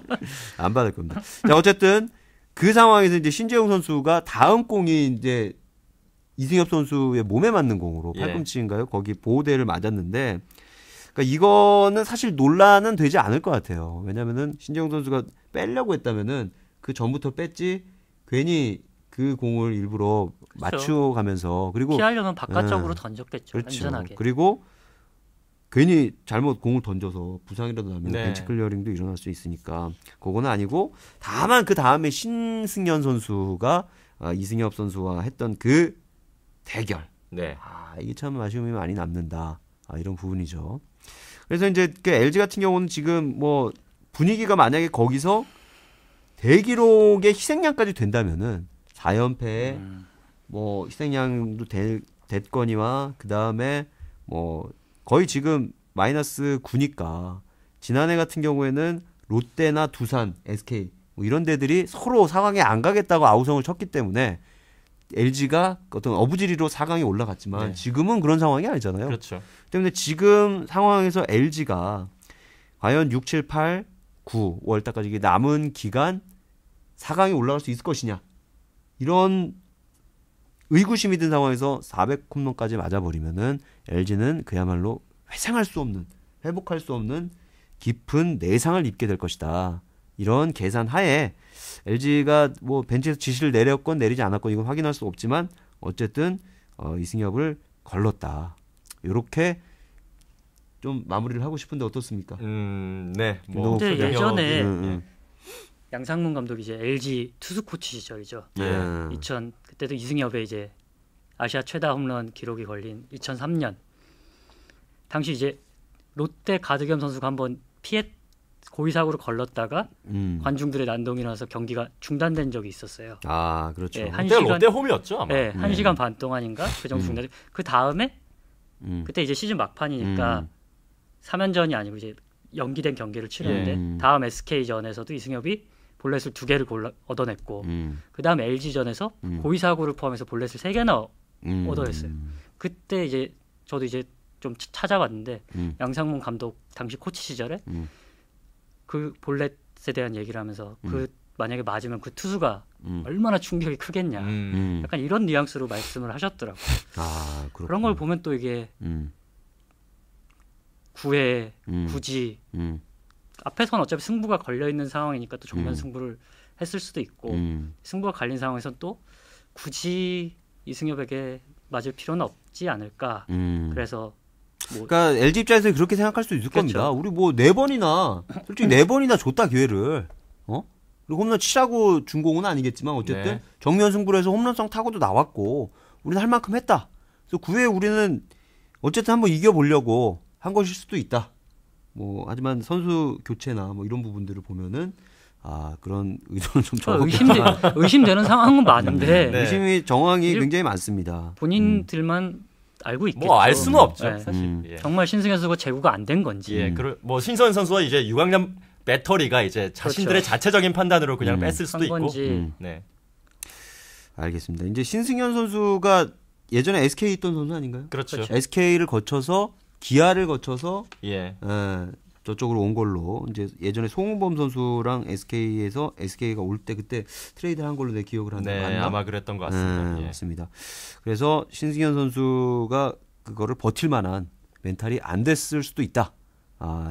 Speaker 1: 안 받을 겁니다. 자, 어쨌든 그 상황에서 이제 신재용 선수가 다음 공이 이제 이승엽 선수의 몸에 맞는 공으로
Speaker 2: 예.
Speaker 1: 팔꿈치인가요? 거기 보호대를 맞았는데 그러니까 이거는 사실 논란은 되지 않을 것 같아요. 왜냐면은 신재용 선수가 빼려고 했다면은 그 전부터 뺐지 괜히 그 공을 일부러 맞춰가면서 그리고
Speaker 3: 피하려면 바깥쪽으로 던졌겠죠.
Speaker 1: 그렇죠.
Speaker 3: 안전하게.
Speaker 1: 그리고 괜히 잘못 공을 던져서 부상이라도 나면
Speaker 2: 네.
Speaker 1: 벤치 클리어링도 일어날 수 있으니까 그거는 아니고 다만 그 다음에 신승현 선수가 이승엽 선수와 했던 그 대결
Speaker 2: 네.
Speaker 1: 이게 참 아쉬움이 많이 남는다 이런 부분이죠. 그래서 이제 그 LG 같은 경우는 지금 뭐 분위기가 만약에 거기서 대기록의 희생양까지 된다면은 4연패에 뭐 희생양도 됐거니와 그 다음에 뭐 거의 지금 마이너스 9니까 지난해 같은 경우에는 롯데나 두산, SK 뭐 이런 데들이 서로 4강에 안 가겠다고 아우성을 쳤기 때문에 LG가 어떤 어부지리로 4강에 올라갔지만
Speaker 2: 네.
Speaker 1: 지금은 그런 상황이 아니잖아요.
Speaker 2: 그렇죠.
Speaker 1: 때문에 지금 상황에서 LG가 과연 6, 7, 8, 9, 5월달까지 이게 남은 기간 4강에 올라갈 수 있을 것이냐 이런 의구심이 든 상황에서 400홈런까지 맞아버리면은 LG는 그야말로 회상할 수 없는 회복할 수 없는 깊은 내상을 입게 될 것이다. 이런 계산 하에 LG가 뭐 벤치에서 지시를 내렸건 내리지 않았건 이건 확인할 수 없지만 어쨌든 이승엽을 걸렀다. 이렇게 좀 마무리를 하고 싶은데 어떻습니까?
Speaker 2: 네. 뭐
Speaker 3: 근데
Speaker 1: 그래요.
Speaker 3: 예전에 양상문 감독이 이제 LG 투수 코치 시절이죠.
Speaker 2: 예.
Speaker 3: 2000 그때도 이승엽의 이제 아시아 최다 홈런 기록이 걸린 2003년 당시 이제 롯데 가드겸 선수가 한번 고의 사고를 걸렀다가 관중들의 난동이 일어나서 경기가 중단된 적이 있었어요.
Speaker 1: 아, 그렇죠.
Speaker 3: 예,
Speaker 2: 그때 롯데 홈이었죠 아마.
Speaker 3: 네, 1시간 반 동안인가 그 정도 중단. 그 다음에 그때 이제 시즌 막판이니까 3연전이 아니고 이제 연기된 경기를 치르는데 다음 SK전에서도 이승엽이 볼넷을 2개를 얻어냈고 그 다음 LG전에서 고의 사고를 포함해서 볼넷을 3개나 얻어냈어요. 그때 이제 저도 이제 좀 찾아봤는데 양상문 감독 당시 코치 시절에 그 볼넷에 대한 얘기를 하면서 그 만약에 맞으면 그 투수가 얼마나 충격이 크겠냐. 약간 이런 뉘앙스로 말씀을 하셨더라고요.
Speaker 1: 아,
Speaker 3: 그런 걸 보면 또 이게 9회 굳이 앞에서는 어차피 승부가 걸려 있는 상황이니까 또 정면 승부를 했을 수도 있고 승부가 갈린 상황에서는 또 굳이 이승엽에게 맞을 필요는 없지 않을까. 그래서 뭐
Speaker 1: 그러니까 LG 입장에서 그렇게 생각할 수 있을
Speaker 3: 그렇죠.
Speaker 1: 겁니다. 우리 뭐 4번이나 솔직히 4번이나 줬다 기회를. 그리고 홈런 치라고 준 공은 아니겠지만 어쨌든
Speaker 2: 네.
Speaker 1: 정면 승부를 해서 홈런성 타고도 나왔고 우리는 할 만큼 했다. 그래서 9회에 우리는 어쨌든 한번 이겨보려고 한 것일 수도 있다. 뭐 하지만 선수 교체나 뭐 이런 부분들을 보면은 그런 의도는 좀
Speaker 3: 의심되는 상황은 많은데
Speaker 2: 네.
Speaker 1: 의심이 정황이 굉장히 많습니다.
Speaker 3: 본인들만 알고 있겠죠.
Speaker 2: 뭐 알 수는 없죠
Speaker 3: 네.
Speaker 2: 사실. 예.
Speaker 3: 정말 신승현 선수가 제구가 안 된 건지.
Speaker 2: 예, 뭐 신선 선수와 이제 6학년 배터리가 이제 자신들의
Speaker 3: 그렇죠.
Speaker 2: 자체적인 판단으로 그냥 뺐을 수도
Speaker 3: 한
Speaker 2: 있고.
Speaker 3: 건지.
Speaker 2: 네.
Speaker 1: 알겠습니다. 이제 신승현 선수가 예전에 SK 있던 선수 아닌가요?
Speaker 2: 그렇죠.
Speaker 1: SK를 거쳐서 기아를 거쳐서
Speaker 2: 예.
Speaker 1: 저쪽으로 온 걸로 이제 예전에 송은범 선수랑 SK에서 SK가 올 때 그때 트레이드를 한 걸로 내 기억을 하는데
Speaker 2: 네,
Speaker 1: 맞나?
Speaker 2: 아마 그랬던 것 같습니다. 예.
Speaker 1: 맞습니다. 그래서 신승현 선수가 그거를 버틸 만한 멘탈이 안 됐을 수도 있다.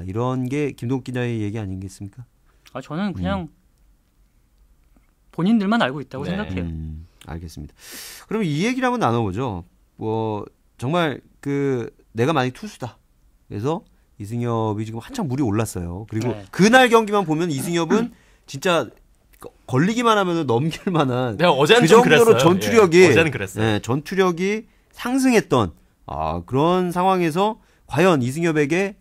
Speaker 1: 이런 게 김동욱 기자의 얘기 아니겠습니까?
Speaker 3: 저는 그냥 본인들만 알고 있다고
Speaker 2: 네.
Speaker 3: 생각해요.
Speaker 1: 알겠습니다. 그럼 이 얘기를 한번 나눠보죠. 뭐 정말 내가 만약 투수다. 그래서 이승엽이 지금 한창 물이 올랐어요. 그리고
Speaker 3: 네.
Speaker 1: 그날 경기만 보면 이승엽은 진짜 걸리기만 하면 넘길 만한
Speaker 2: 내가 어제는
Speaker 1: 그
Speaker 2: 좀
Speaker 1: 정도로
Speaker 2: 그랬어요.
Speaker 1: 전투력이
Speaker 2: 예, 어제는 그랬어요.
Speaker 1: 네, 전투력이 상승했던 그런 상황에서 과연 이승엽에게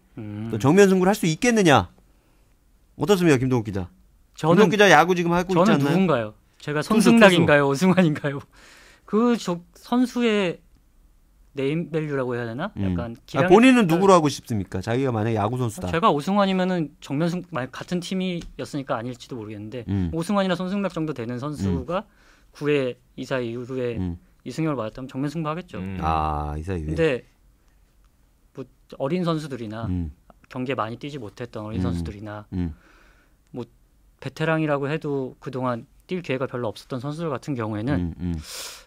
Speaker 1: 또 정면 승부를 할 수 있겠느냐? 어떻습니까, 김동욱 기자? 김동욱 기자 야구 지금 하고 있지
Speaker 3: 저는
Speaker 1: 않나요?
Speaker 3: 누군가요? 제가 손승락인가요? 오승환인가요? 선수의 네임밸류라고 해야 되나? 약간
Speaker 1: 본인은 누구로 하고 싶습니까? 자기가 만약에 야구 선수다.
Speaker 3: 제가 오승환이면은 정면승 만약 같은 팀이었으니까 아닐지도 모르겠는데 오승환이나 손승락 정도 되는 선수가 9회 이사 이후에 이승엽을 맞았다면 정면승부 하겠죠.
Speaker 1: 이사 이후에.
Speaker 3: 근데 뭐 어린 선수들이나 경기에 많이 뛰지 못했던 어린 선수들이나 뭐 베테랑이라고 해도 그동안 뛸 기회가 별로 없었던 선수들 같은 경우에는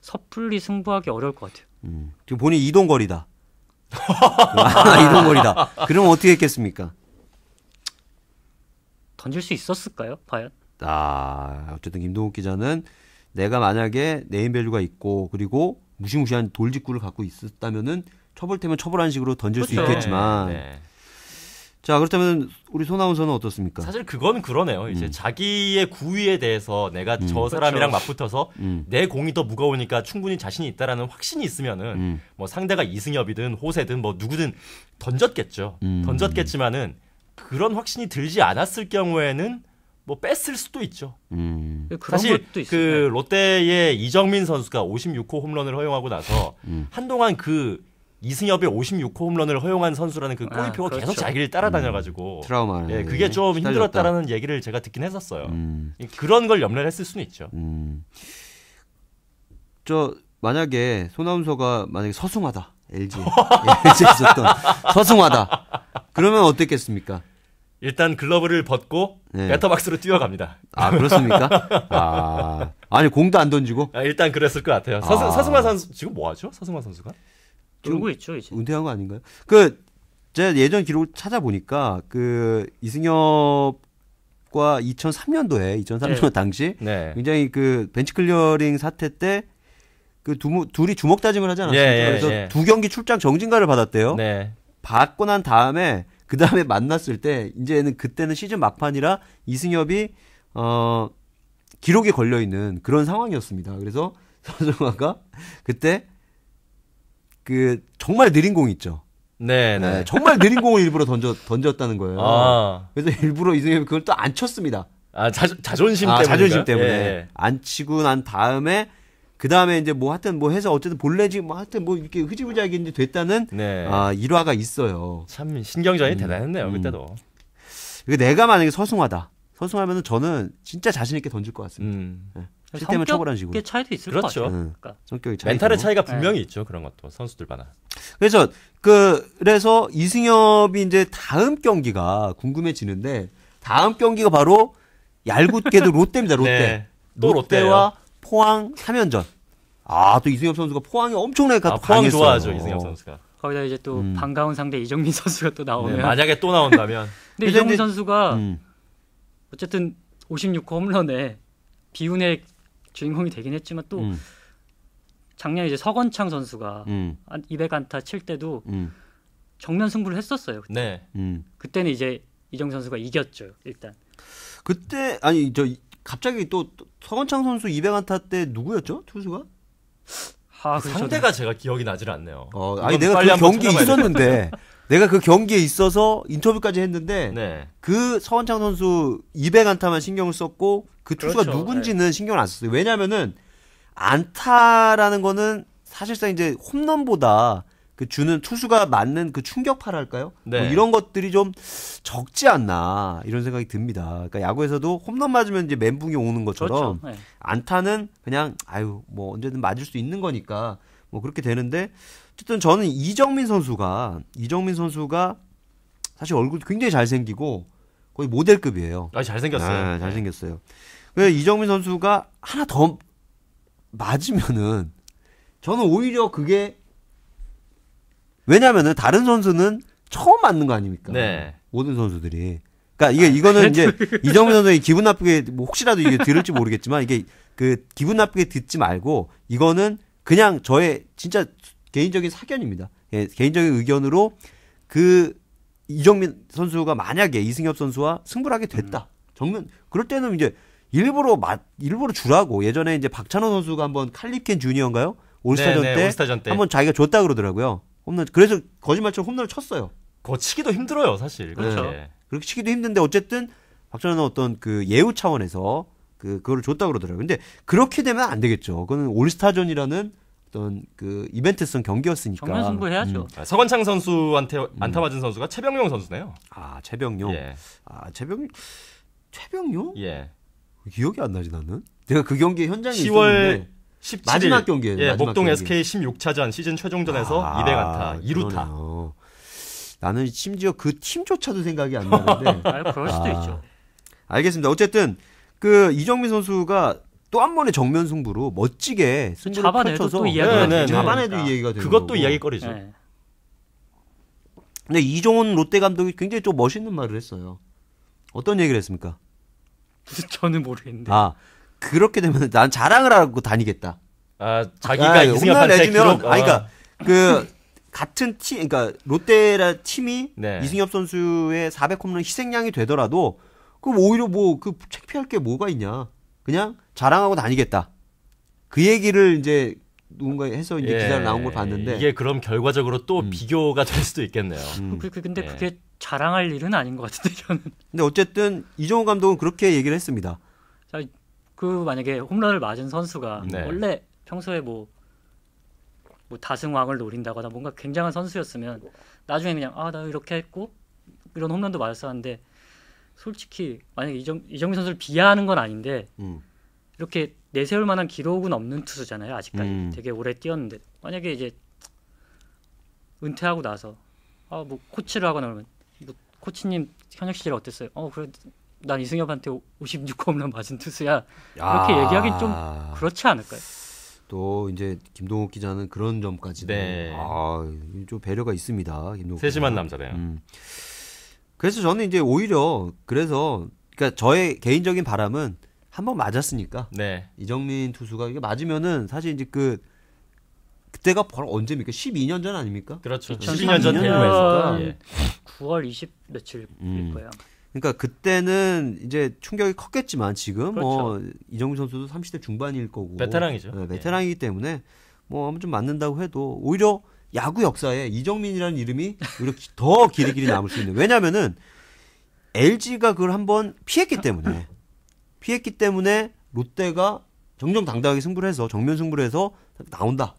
Speaker 3: 섣불리 승부하기 어려울 것 같아요.
Speaker 1: 지금 본인 이동거리다. 이동거리다. 그럼 어떻게 했겠습니까?
Speaker 3: 던질 수 있었을까요? 과연?
Speaker 1: 어쨌든 김동욱 기자는 내가 만약에 네임밸류가 있고 그리고 무시무시한 돌직구를 갖고 있었다면은 처벌되면 처벌하는 식으로 던질 수
Speaker 3: 그렇죠.
Speaker 1: 있겠지만
Speaker 2: 네.
Speaker 1: 자 그렇다면 우리 손아운서는 어떻습니까?
Speaker 2: 사실 그건 그러네요. 이제 자기의 구위에 대해서 내가 저 사람이랑 맞붙어서 내 공이 더 무거우니까 충분히 자신이 있다라는 확신이 있으면은 뭐 상대가 이승엽이든 호세든 뭐 누구든 던졌겠죠. 던졌겠지만은 그런 확신이 들지 않았을 경우에는 뭐 뺐을 수도 있죠.
Speaker 3: 그런
Speaker 2: 사실
Speaker 3: 것도 있어요.
Speaker 2: 그 롯데의 이정민 선수가 56호 홈런을 허용하고 나서 한동안 이승엽의 56호 홈런을 허용한 선수라는 그 꼬리표가
Speaker 3: 그렇죠.
Speaker 2: 계속 자기를 따라다녀가지고
Speaker 1: 트라우마.
Speaker 2: 예, 그게 좀 힘들었다라는 얘기를 제가 듣긴 했었어요. 그런 걸 염려를 했을 수는 있죠.
Speaker 1: 만약에 손아운서가 만약에 서승하다 LG에 있었던 서승하다 그러면 어땠겠습니까?
Speaker 2: 일단 글러브를 벗고 배터박스로 뛰어갑니다.
Speaker 1: 그렇습니까? 아니 공도 안 던지고
Speaker 2: 일단 그랬을 것 같아요. 서승환 선수 지금 뭐 하죠? 서승환 선수가?
Speaker 3: 놀고 있죠 이제.
Speaker 1: 은퇴한 거 아닌가요? 제가 예전 기록을 찾아보니까 이승엽과 2003년도 당시 굉장히 벤치 클리어링 사태 때 둘이 주먹 다짐을 하지 않았습니까? 그래서 2경기 출장 정진가를 받았대요. 받고 난 다음에 그 다음에 만났을 때 그때는 시즌 막판이라 이승엽이 기록에 걸려 있는 그런 상황이었습니다. 그래서 서정화가 그때 정말 느린 공 있죠.
Speaker 2: 네, 네.
Speaker 1: 네, 정말 느린 공을 일부러 던졌다는 거예요.
Speaker 2: 아,
Speaker 1: 그래서 일부러 이승엽이 그걸 또 안 쳤습니다.
Speaker 2: 자존심 때문에.
Speaker 1: 자존심 때문에
Speaker 2: 예.
Speaker 1: 안 치고 난 다음에 그 다음에 이제 뭐 하여튼 뭐 해서 어쨌든 본래지 뭐 하여튼 뭐 이렇게 흐지부지하게 이제 됐다는
Speaker 2: 네.
Speaker 1: 일화가 있어요.
Speaker 2: 참 신경전이 대단했네요 그때도.
Speaker 1: 그리고 내가 만약에 서승하면은 저는 진짜 자신 있게 던질 것 같습니다. 네. 실때면 쳐보라는 식으로.
Speaker 3: 성격의 차이도 있을
Speaker 2: 그렇죠.
Speaker 3: 것 같아요. 그러니까.
Speaker 1: 성격이 차이.
Speaker 2: 멘탈의 차이가 분명히 있죠 그런 것도 선수들마다.
Speaker 1: 그래서 이승엽이 이제 다음 경기가 궁금해지는데 다음 경기가 바로 얄궂게도 롯데입니다. 롯데.
Speaker 2: 네. 또
Speaker 1: 롯데와 포항 3연전. 또 이승엽 선수가 포항이 엄청나게
Speaker 2: 포항
Speaker 1: 강했어요.
Speaker 2: 좋아하죠 이승엽 선수가.
Speaker 3: 거기다 이제 또 반가운 상대 이정민 선수가 또 나오면.
Speaker 2: 네, 만약에 또 나온다면.
Speaker 3: 근데 이정민 선수가
Speaker 1: 음.
Speaker 3: 어쨌든 56호 홈런에 비운의 주인공이 되긴 했지만 또 작년 이제 서건창 선수가 한 200안타 칠 때도 정면 승부를 했었어요. 그때.
Speaker 2: 네.
Speaker 3: 그때는 이제 이정민 선수가 이겼죠 일단.
Speaker 1: 그때 갑자기 또 서건창 선수 200안타 때 누구였죠? 투수가?
Speaker 2: 상대가 제가 기억이 나질 않네요.
Speaker 1: 내가 그 경기에 있었는데 내가 그 경기에 있어서 인터뷰까지 했는데
Speaker 2: 네.
Speaker 1: 그 서건창 선수 200안타만 신경을 썼고 그 투수가
Speaker 3: 그렇죠.
Speaker 1: 누군지는 신경을 안 썼어요. 왜냐면은 안타라는 거는 사실상 이제 홈런보다 그 주는 투수가 맞는 그 충격파랄까요?
Speaker 2: 네.
Speaker 1: 뭐 이런 것들이 좀 적지 않나 이런 생각이 듭니다. 그러니까 야구에서도 홈런 맞으면 이제 멘붕이 오는 것처럼
Speaker 3: 그렇죠. 네.
Speaker 1: 안타는 그냥 뭐 언제든 맞을 수 있는 거니까 뭐 그렇게 되는데 어쨌든 저는 이정민 선수가 사실 얼굴 굉장히 잘생기고 거의 모델급이에요.
Speaker 2: 잘생겼어요.
Speaker 1: 잘생겼어요. 그래서 이정민 선수가 하나 더 맞으면은 저는 오히려 그게 왜냐면은 다른 선수는 처음 맞는 거 아닙니까?
Speaker 2: 네.
Speaker 1: 모든 선수들이. 그러니까 이거는 이제 이정민 선수가 기분 나쁘게 뭐 혹시라도 이게 들을지 모르겠지만 이게 그 기분 나쁘게 듣지 말고 이거는 그냥 저의 진짜 개인적인 사견입니다. 예, 개인적인 의견으로 그 이정민 선수가 만약에 이승엽 선수와 승부를 하게 됐다. 정면 그럴 때는 이제 일부러 주라고 예전에 이제 박찬호 선수가 한번 칼립켄 주니어인가요? 올스타전 때 한번 자기가 줬다 그러더라고요. 홈런. 그래서 거짓말처럼 홈런을 쳤어요.
Speaker 2: 그거 치기도 힘들어요, 사실.
Speaker 3: 그렇죠.
Speaker 2: 네.
Speaker 1: 그렇게 치기도 힘든데 어쨌든 박찬호는 어떤 그 예우 차원에서 그거를 줬다 그러더라고요. 근데 그렇게 되면 안 되겠죠. 그거는 올스타전이라는 어떤 그 이벤트성 경기였으니까.
Speaker 3: 정면 승부해야죠.
Speaker 2: 서건창 선수한테 안타 맞은 선수가 최병용 선수네요.
Speaker 1: 최병용.
Speaker 2: 예.
Speaker 1: 최병용?
Speaker 2: 예.
Speaker 1: 기억이 안 나지 나는. 내가 그 경기 현장에
Speaker 2: 10월
Speaker 1: 있었는데
Speaker 2: 17일
Speaker 1: 마지막 경기예요.
Speaker 2: 예,
Speaker 1: 마지막
Speaker 2: 목동
Speaker 1: 경기.
Speaker 2: SK 16차전 시즌 최종전에서 200안타 2루타.
Speaker 1: 그러네요. 나는 심지어 그 팀조차도 생각이 안 나는데.
Speaker 3: 그럴 수도 있죠.
Speaker 1: 알겠습니다. 어쨌든 그 이정민 선수가 또 한 번의 정면 승부로 멋지게 승부를
Speaker 3: 잡아내도
Speaker 1: 펼쳐서
Speaker 3: 또 이야기가
Speaker 2: 네,
Speaker 1: 잡아내도 이 얘기가 되는
Speaker 2: 그것도
Speaker 1: 거고.
Speaker 2: 이야기거리죠.
Speaker 3: 네.
Speaker 1: 근데 이종훈 롯데 감독이 굉장히 좀 멋있는 말을 했어요. 어떤 얘기를 했습니까?
Speaker 3: 저는 모르겠는데.
Speaker 1: 그렇게 되면 난 자랑을 하고 다니겠다.
Speaker 2: 자기가 이승엽한테
Speaker 1: 내주면
Speaker 2: 기록.
Speaker 1: 그러니까 그 같은 팀, 그러니까 롯데라 팀이
Speaker 2: 네.
Speaker 1: 이승엽 선수의 400홈런 희생양이 되더라도 그럼 오히려 뭐 그 창피할 게 뭐가 있냐? 그냥 자랑하고 다니겠다. 그 얘기를 이제 누군가 해서 이제 기사를 나온 걸 봤는데
Speaker 2: 이게 그럼 결과적으로 또 비교가 될 수도 있겠네요.
Speaker 3: 근데
Speaker 2: 네.
Speaker 3: 그게 자랑할 일은 아닌 것 같은데 저는.
Speaker 1: 근데 어쨌든 이정우 감독은 그렇게 얘기를 했습니다.
Speaker 3: 자, 만약에 홈런을 맞은 선수가
Speaker 2: 네.
Speaker 3: 원래 평소에 뭐 다승왕을 노린다거나 뭔가 굉장한 선수였으면 나중에 그냥 나 이렇게 했고 이런 홈런도 맞았었는데 솔직히 만약에 이정민 선수를 비하하는 건 아닌데 이렇게 내세울 만한 기록은 없는 투수잖아요. 아직까지 되게 오래 뛰었는데 만약에 이제 은퇴하고 나서 뭐 코치를 하거나 그러면 뭐 코치님 현역 시절 어땠어요? 그래 난 이승엽한테 56호 홈런 맞은 투수야. 이렇게 얘기하긴 좀 그렇지 않을까요?
Speaker 1: 또 이제 김동욱 기자는 그런 점까지도 좀 배려가 있습니다. 김동욱
Speaker 2: 세심한
Speaker 1: 기자.
Speaker 2: 남자네요.
Speaker 1: 그래서 저는 이제 오히려 그러니까 저의 개인적인 바람은 한번 맞았으니까
Speaker 2: 네.
Speaker 1: 이정민 투수가 이게 맞으면은 사실 이제 그때가 바로 언제입니까? 12년 전 아닙니까?
Speaker 2: 그렇죠.
Speaker 3: 12년
Speaker 2: 12년 전 대구에서. 예.
Speaker 3: 9월 20 며칠일 거예요.
Speaker 1: 그러니까 그때는 이제 충격이 컸겠지만 지금 뭐
Speaker 3: 그렇죠.
Speaker 1: 이정민 선수도 30대 중반일 거고
Speaker 2: 베테랑이죠.
Speaker 1: 베테랑이기 때문에 뭐 한번 좀 맞는다고 해도 오히려 야구 역사에 이정민이라는 이름이 이렇게 더 길이길이 남을 수 있는. 왜냐면은 LG가 그걸 한번 피했기 때문에 롯데가 정정당당하게 승부를 해서 정면 승부를 해서 나온다.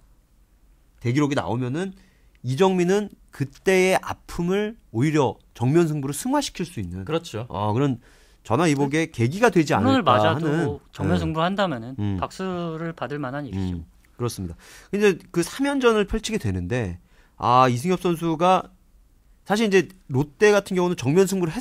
Speaker 1: 대기록이 나오면은 이정민은 그때의 아픔을 오히려 정면 승부로 승화시킬 수 있는
Speaker 2: 그렇죠.
Speaker 1: 그런 전화위복의 계기가 되지
Speaker 3: 홈런을
Speaker 1: 않을까
Speaker 3: 맞아도
Speaker 1: 하는
Speaker 3: 정면 승부를 한다면은 박수를 받을 만한 일이죠.
Speaker 1: 그렇습니다. 이제 그 3연전을 펼치게 되는데 이승엽 선수가 사실 이제 롯데 같은 경우는 정면 승부를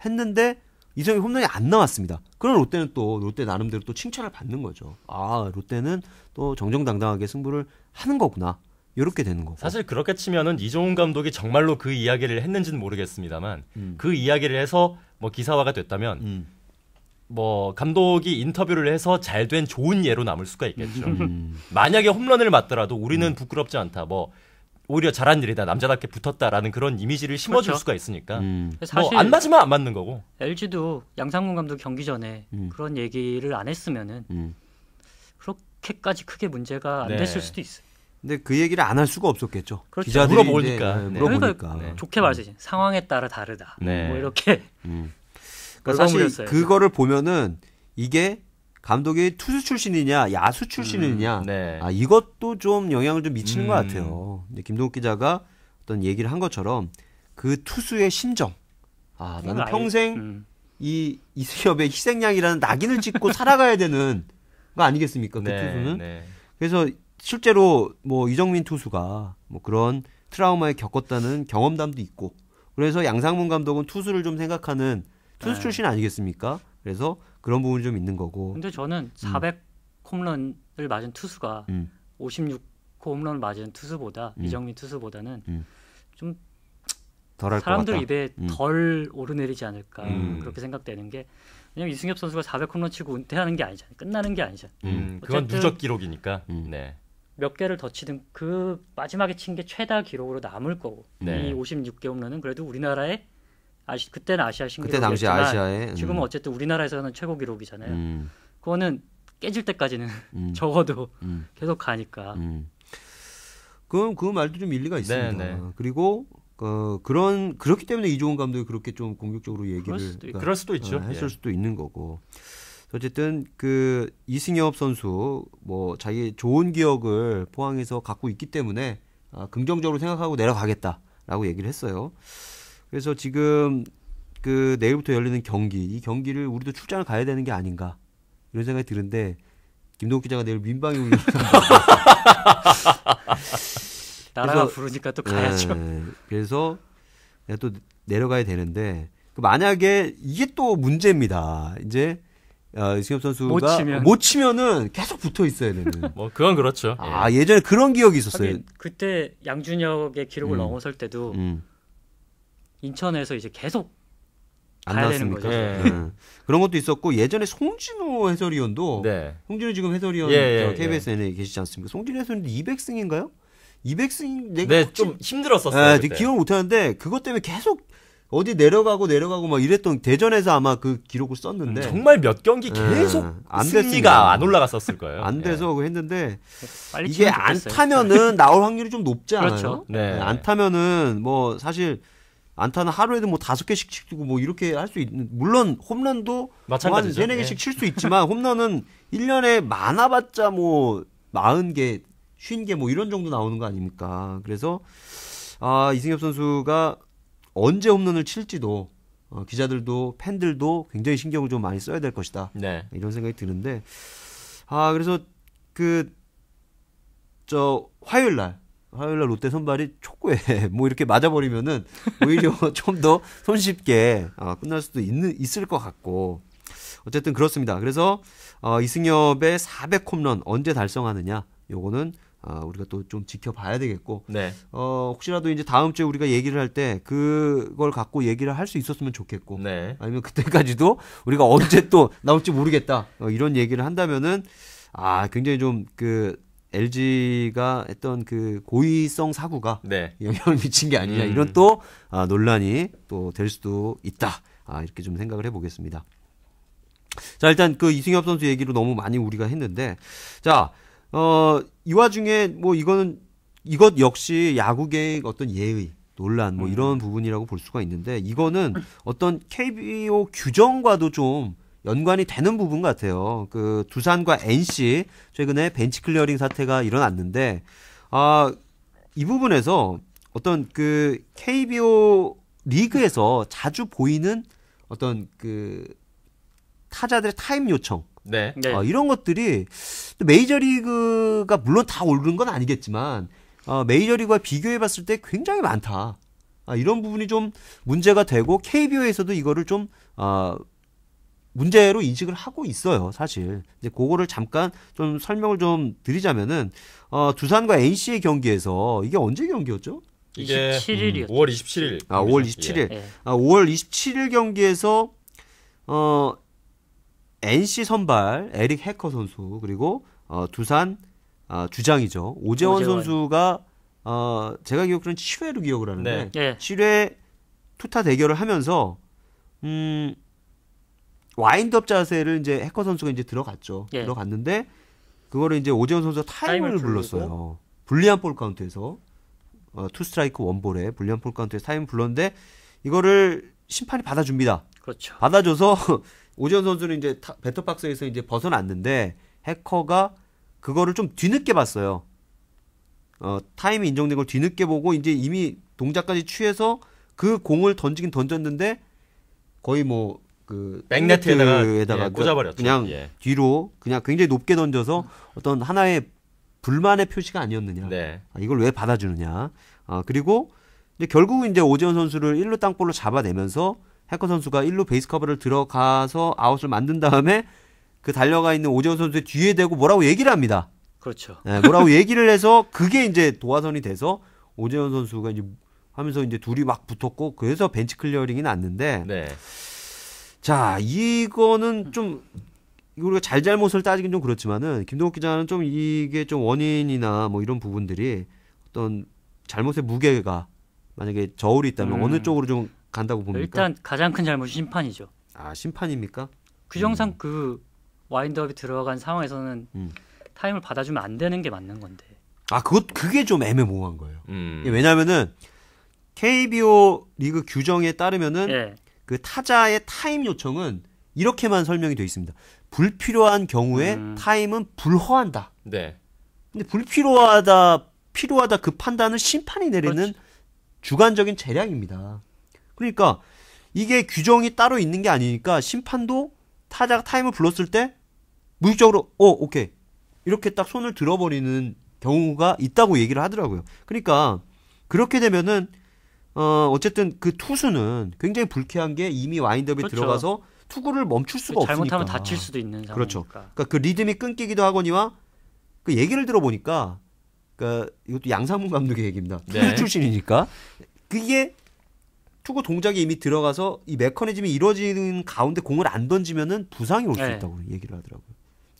Speaker 1: 했는데 이승엽이 홈런이 안 나왔습니다. 그럼 롯데는 또 롯데 나름대로 또 칭찬을 받는 거죠. 롯데는 또 정정당당하게 승부를 하는 거구나. 이렇게 되는 거고.
Speaker 2: 사실 그렇게 치면은 이종훈 감독이 정말로 그 이야기를 했는지는 모르겠습니다만 그 이야기를 해서 뭐 기사화가 됐다면 뭐 감독이 인터뷰를 해서 잘 된 좋은 예로 남을 수가 있겠죠. 만약에 홈런을 맞더라도 우리는 부끄럽지 않다. 뭐 오히려 잘한 일이다. 남자답게 붙었다라는 그런 이미지를 심어줄
Speaker 3: 그렇죠.
Speaker 2: 수가 있으니까.
Speaker 3: 사실
Speaker 2: 뭐 안 맞으면 안 맞는 거고.
Speaker 3: LG도 양상문 감독 경기 전에 그런 얘기를 안 했으면은 그렇게까지 크게 문제가 안 됐을 수도 있어요.
Speaker 1: 근데 그 얘기를 안 할 수가 없었겠죠.
Speaker 3: 그렇죠.
Speaker 1: 기자들이
Speaker 2: 물어보니까.
Speaker 3: 그러니까 좋게 말하지. 상황에 따라 다르다.
Speaker 2: 네.
Speaker 3: 뭐 이렇게.
Speaker 1: 그러니까 사실 그거를 보면은 이게 감독이 투수 출신이냐 야수 출신이냐 이것도 좀 영향을 좀 미치는 것 같아요. 근데 김동욱 기자가 어떤 얘기를 한 것처럼 그 투수의 심정. 나는 평생 이 이승엽의 희생양이라는 낙인을 찍고 살아가야 되는 거 아니겠습니까? 그 투수는. 그래서 실제로 뭐 이정민 투수가 뭐 그런 트라우마에 겪었다는 경험담도 있고, 그래서 양상문 감독은 투수를 좀 생각하는 투수 출신 아니겠습니까? 그래서 그런 부분이 좀 있는 거고.
Speaker 3: 근데 저는 400 홈런을 맞은 투수가 56호 홈런을 맞은 투수보다 이정민 투수보다는 좀
Speaker 1: 덜할 것
Speaker 3: 사람들
Speaker 1: 같다.
Speaker 3: 입에 덜 오르내리지 않을까 그렇게 생각되는 게, 왜냐면 이승엽 선수가 400 홈런 치고 은퇴하는 게 아니잖아요. 끝나는 게 아니잖아요.
Speaker 2: 그건 누적 기록이니까. 네.
Speaker 3: 몇 개를 더 치든 그 마지막에 친 게 최다 기록으로 남을 거고, 이 56개 홈런은 그래도 우리나라의 그때는 아시아
Speaker 1: 그때 당시
Speaker 3: 신기록이었지만
Speaker 1: 아시아에
Speaker 3: 지금은 어쨌든 우리나라에서는 최고 기록이잖아요. 그거는 깨질 때까지는 적어도 계속 가니까.
Speaker 1: 그 말도 좀 일리가 있습니다. 그리고 그렇기 때문에 이종훈 감독이 그렇게 좀 공격적으로 얘기를
Speaker 2: 그럴 수도 있죠.
Speaker 1: 했을 수도 있는 거고. 어쨌든 그 이승엽 선수 뭐 자기 좋은 기억을 포항에서 갖고 있기 때문에 긍정적으로 생각하고 내려가겠다라고 얘기를 했어요. 그래서 지금 그 내일부터 열리는 이 경기를 우리도 출장을 가야 되는 게 아닌가 이런 생각이 드는데, 김동욱 기자가 내일 민방위 운영
Speaker 3: 나라가 부르니까 또 가야죠.
Speaker 1: 그래서 내가 또 내려가야 되는데, 만약에 이게 또 문제입니다. 이제 이승엽 선수가 못 치면은 계속 붙어 있어야 되는.
Speaker 2: 뭐 그건 그렇죠.
Speaker 1: 예전에 그런 기억이 있었어요.
Speaker 3: 그때 양준혁의 기록을 넘어설 때도 인천에서 이제 계속 가야 되는 거죠.
Speaker 1: 그런 것도 있었고, 예전에 송진호 해설위원도 송진호 지금 해설위원 KBSN에 계시지 않습니까? 송진호 해설위원도 200승인가요? 200승
Speaker 2: 좀 힘들었었어요.
Speaker 1: 기억을 못 하는데 그것 때문에 계속 어디 내려가고 막 이랬던, 대전에서 아마 그 기록을 썼는데
Speaker 2: 정말 몇 경기 계속
Speaker 1: 안
Speaker 2: 승리가
Speaker 1: 됐습니다.
Speaker 2: 안 올라갔었을 거예요.
Speaker 1: 안 돼서 했는데,
Speaker 3: 빨리
Speaker 1: 이게 안 타면은 나올 확률이 좀 높지 않아요?
Speaker 3: 그렇죠.
Speaker 1: 안 타면은 뭐 사실 안타는 하루에도 뭐 5개씩 치고 뭐 이렇게 할 수 있는, 물론 홈런도
Speaker 2: 마찬가지죠.
Speaker 1: 한 3-4개씩 칠 수 있지만 홈런은 1년에 많아봤자 뭐 40개, 50개 뭐 이런 정도 나오는 거 아닙니까? 그래서 이승엽 선수가 언제 홈런을 칠지도 기자들도 팬들도 굉장히 신경을 좀 많이 써야 될 것이다. 이런 생각이 드는데, 그래서 화요일 날 롯데 선발이 촉구에 뭐 이렇게 맞아버리면은 오히려 좀 더 손쉽게 끝날 수도 있을 것 같고, 어쨌든 그렇습니다. 그래서 이승엽의 400 홈런 언제 달성하느냐, 요거는 우리가 또 좀 지켜봐야 되겠고, 혹시라도 이제 다음 주에 우리가 얘기를 할 때 그걸 갖고 얘기를 할 수 있었으면 좋겠고, 아니면 그때까지도 우리가 언제 또 나올지 모르겠다, 이런 얘기를 한다면은 굉장히 좀 LG가 했던 그 고의성 사고가 영향을 미친 게 아니냐, 이런 또 논란이 또 될 수도 있다, 이렇게 좀 생각을 해보겠습니다. 자, 일단 그 이승엽 선수 얘기로 너무 많이 우리가 했는데, 자, 이 와중에 뭐 이거는 이것 역시 야구계의 어떤 예의, 논란 뭐 이런 부분이라고 볼 수가 있는데 이거는 어떤 KBO 규정과도 좀 연관이 되는 부분 같아요. 그 두산과 NC 최근에 벤치 클리어링 사태가 일어났는데 이 부분에서 어떤 그 KBO 리그에서 자주 보이는 어떤 그 타자들의 타임 요청
Speaker 2: 네.
Speaker 3: 네.
Speaker 1: 이런 것들이 메이저리그가 물론 다 옳은 건 아니겠지만 메이저리그와 비교해봤을 때 굉장히 많다. 이런 부분이 좀 문제가 되고 KBO에서도 이거를 좀 문제로 인식을 하고 있어요. 사실 이제 그거를 잠깐 좀 설명을 좀 드리자면은 두산과 NC의 경기에서 이게 언제 경기였죠?
Speaker 2: 이게
Speaker 3: 27일이었죠.
Speaker 2: 5월 27일.
Speaker 1: 5월 27일.
Speaker 3: 예.
Speaker 1: 5월 27일 경기에서 NC 선발 에릭 해커 선수 그리고 두산 주장이죠. 오재원 선수가 제가 기억으로는 7회로 기억을 하는데
Speaker 3: 네. 예.
Speaker 1: 7회 투타 대결을 하면서 와인드업 자세를 이제 해커 선수가 이제 들어갔죠.
Speaker 3: 예.
Speaker 1: 들어갔는데 그거를 이제 오재원 선수가 타임을
Speaker 3: 타임을
Speaker 1: 불렀어요. 불리한 볼 카운트에서 투 스트라이크 원볼에 불리한 볼 카운트에서 타임을 불렀는데 이거를 심판이 받아줍니다.
Speaker 3: 그렇죠.
Speaker 1: 받아줘서 오재원 선수는 이제 배터 박스에서 이제 벗어났는데 해커가 그거를 좀 뒤늦게 봤어요. 타임이 인정된 걸 뒤늦게 보고 이제 이미 동작까지 취해서 그 공을 던지긴 던졌는데 거의 뭐 그
Speaker 2: 백네트에다가 꽂아버렸죠.
Speaker 1: 그냥
Speaker 2: 예.
Speaker 1: 뒤로 그냥 굉장히 높게 던져서 어떤 하나의 불만의 표시가 아니었느냐.
Speaker 2: 네.
Speaker 1: 이걸 왜 받아주느냐. 그리고 이제 결국은 이제 오재원 선수를 1루 땅볼로 잡아내면서 해커 선수가 1루 베이스 커버를 들어가서 아웃을 만든 다음에 그 달려가 있는 오재원 선수의 뒤에 대고 뭐라고 얘기를 합니다.
Speaker 3: 그렇죠.
Speaker 1: 네, 뭐라고 얘기를 해서 그게 이제 도화선이 돼서 오재원 선수가 이제 하면서 이제 둘이 막 붙었고 그래서 벤치 클리어링이 났는데
Speaker 2: 네.
Speaker 1: 자 이거는 좀 우리가 잘잘못을 따지긴 좀 그렇지만은 김동욱 기자는 좀 이게 좀 원인이나 뭐 이런 부분들이 어떤 잘못의 무게가 만약에 저울이 있다면 어느 쪽으로 좀 간다고 봅니까?
Speaker 3: 일단 가장 큰 잘못이 심판이죠.
Speaker 1: 심판입니까?
Speaker 3: 규정상 그 와인드업이 들어간 상황에서는 타임을 받아주면 안 되는 게 맞는 건데.
Speaker 1: 그게 좀 애매모호한 거예요.
Speaker 2: 음.
Speaker 1: 왜냐하면은 KBO 리그 규정에 따르면은
Speaker 3: 예.
Speaker 1: 그 타자의 타임 요청은 이렇게만 설명이 되어 있습니다. 불필요한 경우에 타임은 불허한다.
Speaker 2: 네.
Speaker 1: 근데 필요하다 그 판단을 심판이 내리는
Speaker 3: 그렇지.
Speaker 1: 주관적인 재량입니다. 그러니까 이게 규정이 따로 있는 게 아니니까 심판도 타자가 타임을 불렀을 때 무의식적으로 오케이 이렇게 딱 손을 들어버리는 경우가 있다고 얘기를 하더라고요. 그러니까 그렇게 되면은 어쨌든 그 투수는 굉장히 불쾌한 게 이미 와인드업에
Speaker 3: 그렇죠.
Speaker 1: 들어가서 투구를 멈출 수가 없으니까.
Speaker 3: 잘못하면 다칠 수도 있는 상황이니까.
Speaker 1: 그렇죠. 그러니까 그 리듬이 끊기기도 하거니와 그 얘기를 들어보니까 그러니까 이것도 양상문 감독의 얘기입니다. 투수
Speaker 2: 네.
Speaker 1: 출신이니까 그게 투구 동작이 이미 들어가서 이 메커니즘이 이루어지는 가운데 공을 안 던지면은 부상이 올 수
Speaker 3: 네.
Speaker 1: 있다고 얘기를 하더라고요.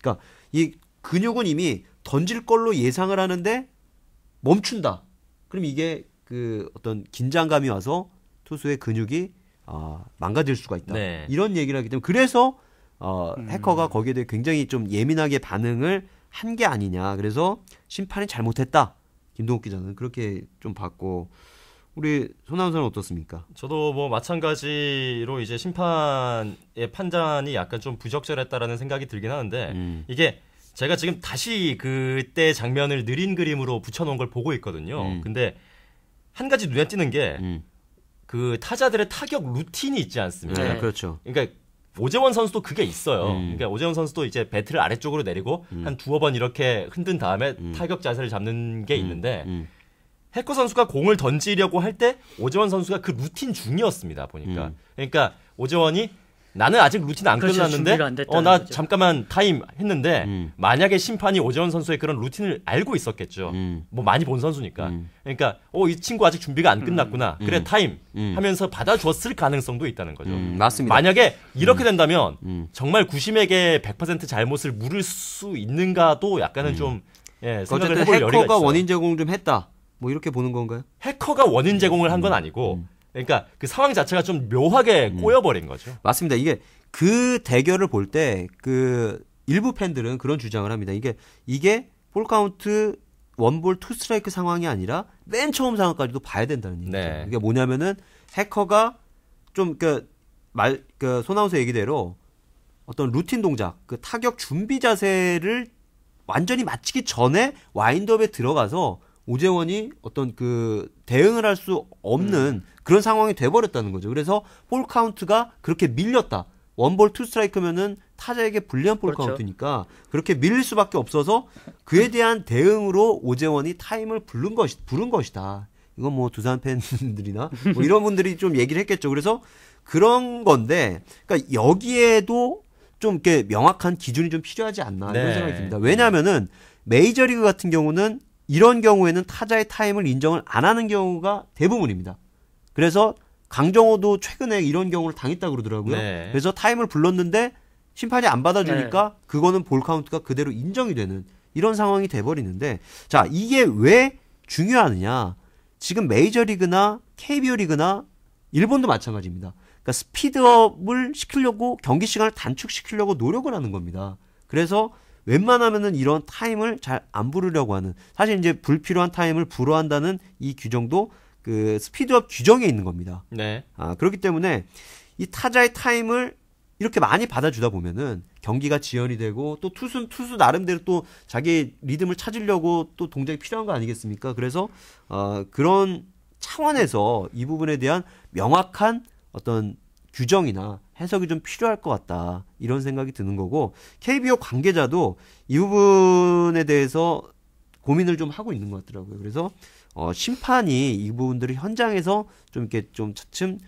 Speaker 1: 그러니까 이 근육은 이미 던질 걸로 예상을 하는데 멈춘다. 그럼 이게 그 어떤 긴장감이 와서 투수의 근육이 망가질 수가 있다.
Speaker 2: 네.
Speaker 1: 이런 얘기를 하기 때문에 그래서 해커가 거기에 대해 굉장히 좀 예민하게 반응을 한 게 아니냐. 그래서 심판이 잘못했다. 김동욱 기자는 그렇게 좀 봤고 우리 손아섭는 어떻습니까?
Speaker 2: 저도 뭐 마찬가지로 이제 심판의 판단이 약간 좀 부적절했다라는 생각이 들긴 하는데 이게 제가 지금 다시 그때 장면을 느린 그림으로 붙여놓은 걸 보고 있거든요. 근데 한 가지 눈에 띄는 게 그 타자들의 타격 루틴이 있지 않습니까?
Speaker 3: 네.
Speaker 1: 그렇죠.
Speaker 2: 그러니까 오재원 선수도 그게 있어요. 그러니까 오재원 선수도 이제 배트를 아래쪽으로 내리고 한 두어 번 이렇게 흔든 다음에 타격 자세를 잡는 게 있는데 해커 선수가 공을 던지려고 할 때 오재원 선수가 그 루틴 중이었습니다. 보니까. 그러니까 오재원이 나는 아직 루틴 안
Speaker 3: 그렇죠.
Speaker 2: 끝났는데
Speaker 3: 준비가 안 됐다는
Speaker 2: 나
Speaker 3: 거죠.
Speaker 2: 잠깐만 타임 했는데 만약에 심판이 오재원 선수의 그런 루틴을 알고 있었겠죠. 뭐 많이 본 선수니까. 그러니까 이 친구 아직 준비가 안 끝났구나. 그래 타임 하면서 받아줬을 가능성도 있다는 거죠.
Speaker 1: 맞습니다.
Speaker 2: 만약에 이렇게 된다면 정말 구심에게 100% 잘못을 물을 수 있는가도 약간은 좀 생각을
Speaker 1: 어쨌든
Speaker 2: 해볼 여리가
Speaker 1: 해커가
Speaker 2: 있어요.
Speaker 1: 원인 제공 좀 했다. 뭐 이렇게 보는 건가요?
Speaker 2: 해커가 원인 제공을 한 건 아니고 그러니까 그 상황 자체가 좀 묘하게 꼬여버린 거죠.
Speaker 1: 맞습니다. 이게 그 대결을 볼 때 그 일부 팬들은 그런 주장을 합니다. 이게 볼 카운트 원볼 투 스트라이크 상황이 아니라 맨 처음 상황까지도 봐야 된다는 얘기죠.
Speaker 2: 네.
Speaker 1: 이게 뭐냐면은 해커가 좀 손아웃의 얘기대로 어떤 루틴 동작, 그 타격 준비 자세를 완전히 마치기 전에 와인드업에 들어가서 오재원이 어떤 그 대응을 할 수 없는 그런 상황이 돼버렸다는 거죠. 그래서 볼 카운트가 그렇게 밀렸다. 원볼 투 스트라이크면은 타자에게 불리한 볼
Speaker 3: 그렇죠.
Speaker 1: 카운트니까 그렇게 밀릴 수밖에 없어서 그에 대한 대응으로 오재원이 타임을 부른 것이다. 이건 뭐 두산 팬들이나 뭐 이런 분들이 좀 얘기를 했겠죠. 그래서 그런 건데, 그러니까 여기에도 좀 이렇게 명확한 기준이 좀 필요하지 않나 이런
Speaker 2: 네.
Speaker 1: 생각이 듭니다. 왜냐하면은 메이저리그 같은 경우는 이런 경우에는 타자의 타임을 인정을 안 하는 경우가 대부분입니다. 그래서 강정호도 최근에 이런 경우를 당했다고 그러더라고요.
Speaker 2: 네.
Speaker 1: 그래서 타임을 불렀는데 심판이 안 받아주니까 그거는 볼 카운트가 그대로 인정이 되는 이런 상황이 돼버리는데, 자, 이게 왜 중요하느냐. 지금 메이저리그나 KBO 리그나 일본도 마찬가지입니다. 그러니까 스피드업을 시키려고 경기 시간을 단축시키려고 노력을 하는 겁니다. 그래서 웬만하면은 이런 타임을 잘 안 부르려고 하는, 사실 이제 불필요한 타임을 불허한다는 이 규정도 그 스피드업 규정에 있는 겁니다.
Speaker 2: 네.
Speaker 1: 그렇기 때문에 이 타자의 타임을 이렇게 많이 받아주다 보면은 경기가 지연이 되고 또 투수 나름대로 또 자기 리듬을 찾으려고 또 동작이 필요한 거 아니겠습니까? 그래서 그런 차원에서 이 부분에 대한 명확한 어떤 규정이나 해석이 좀 필요할 것 같다 이런 생각이 드는 거고, KBO 관계자도 이 부분에 대해서 고민을 좀 하고 있는 것 같더라고요. 그래서 심판이 이 부분들을 현장에서 좀 이렇게 좀 차츰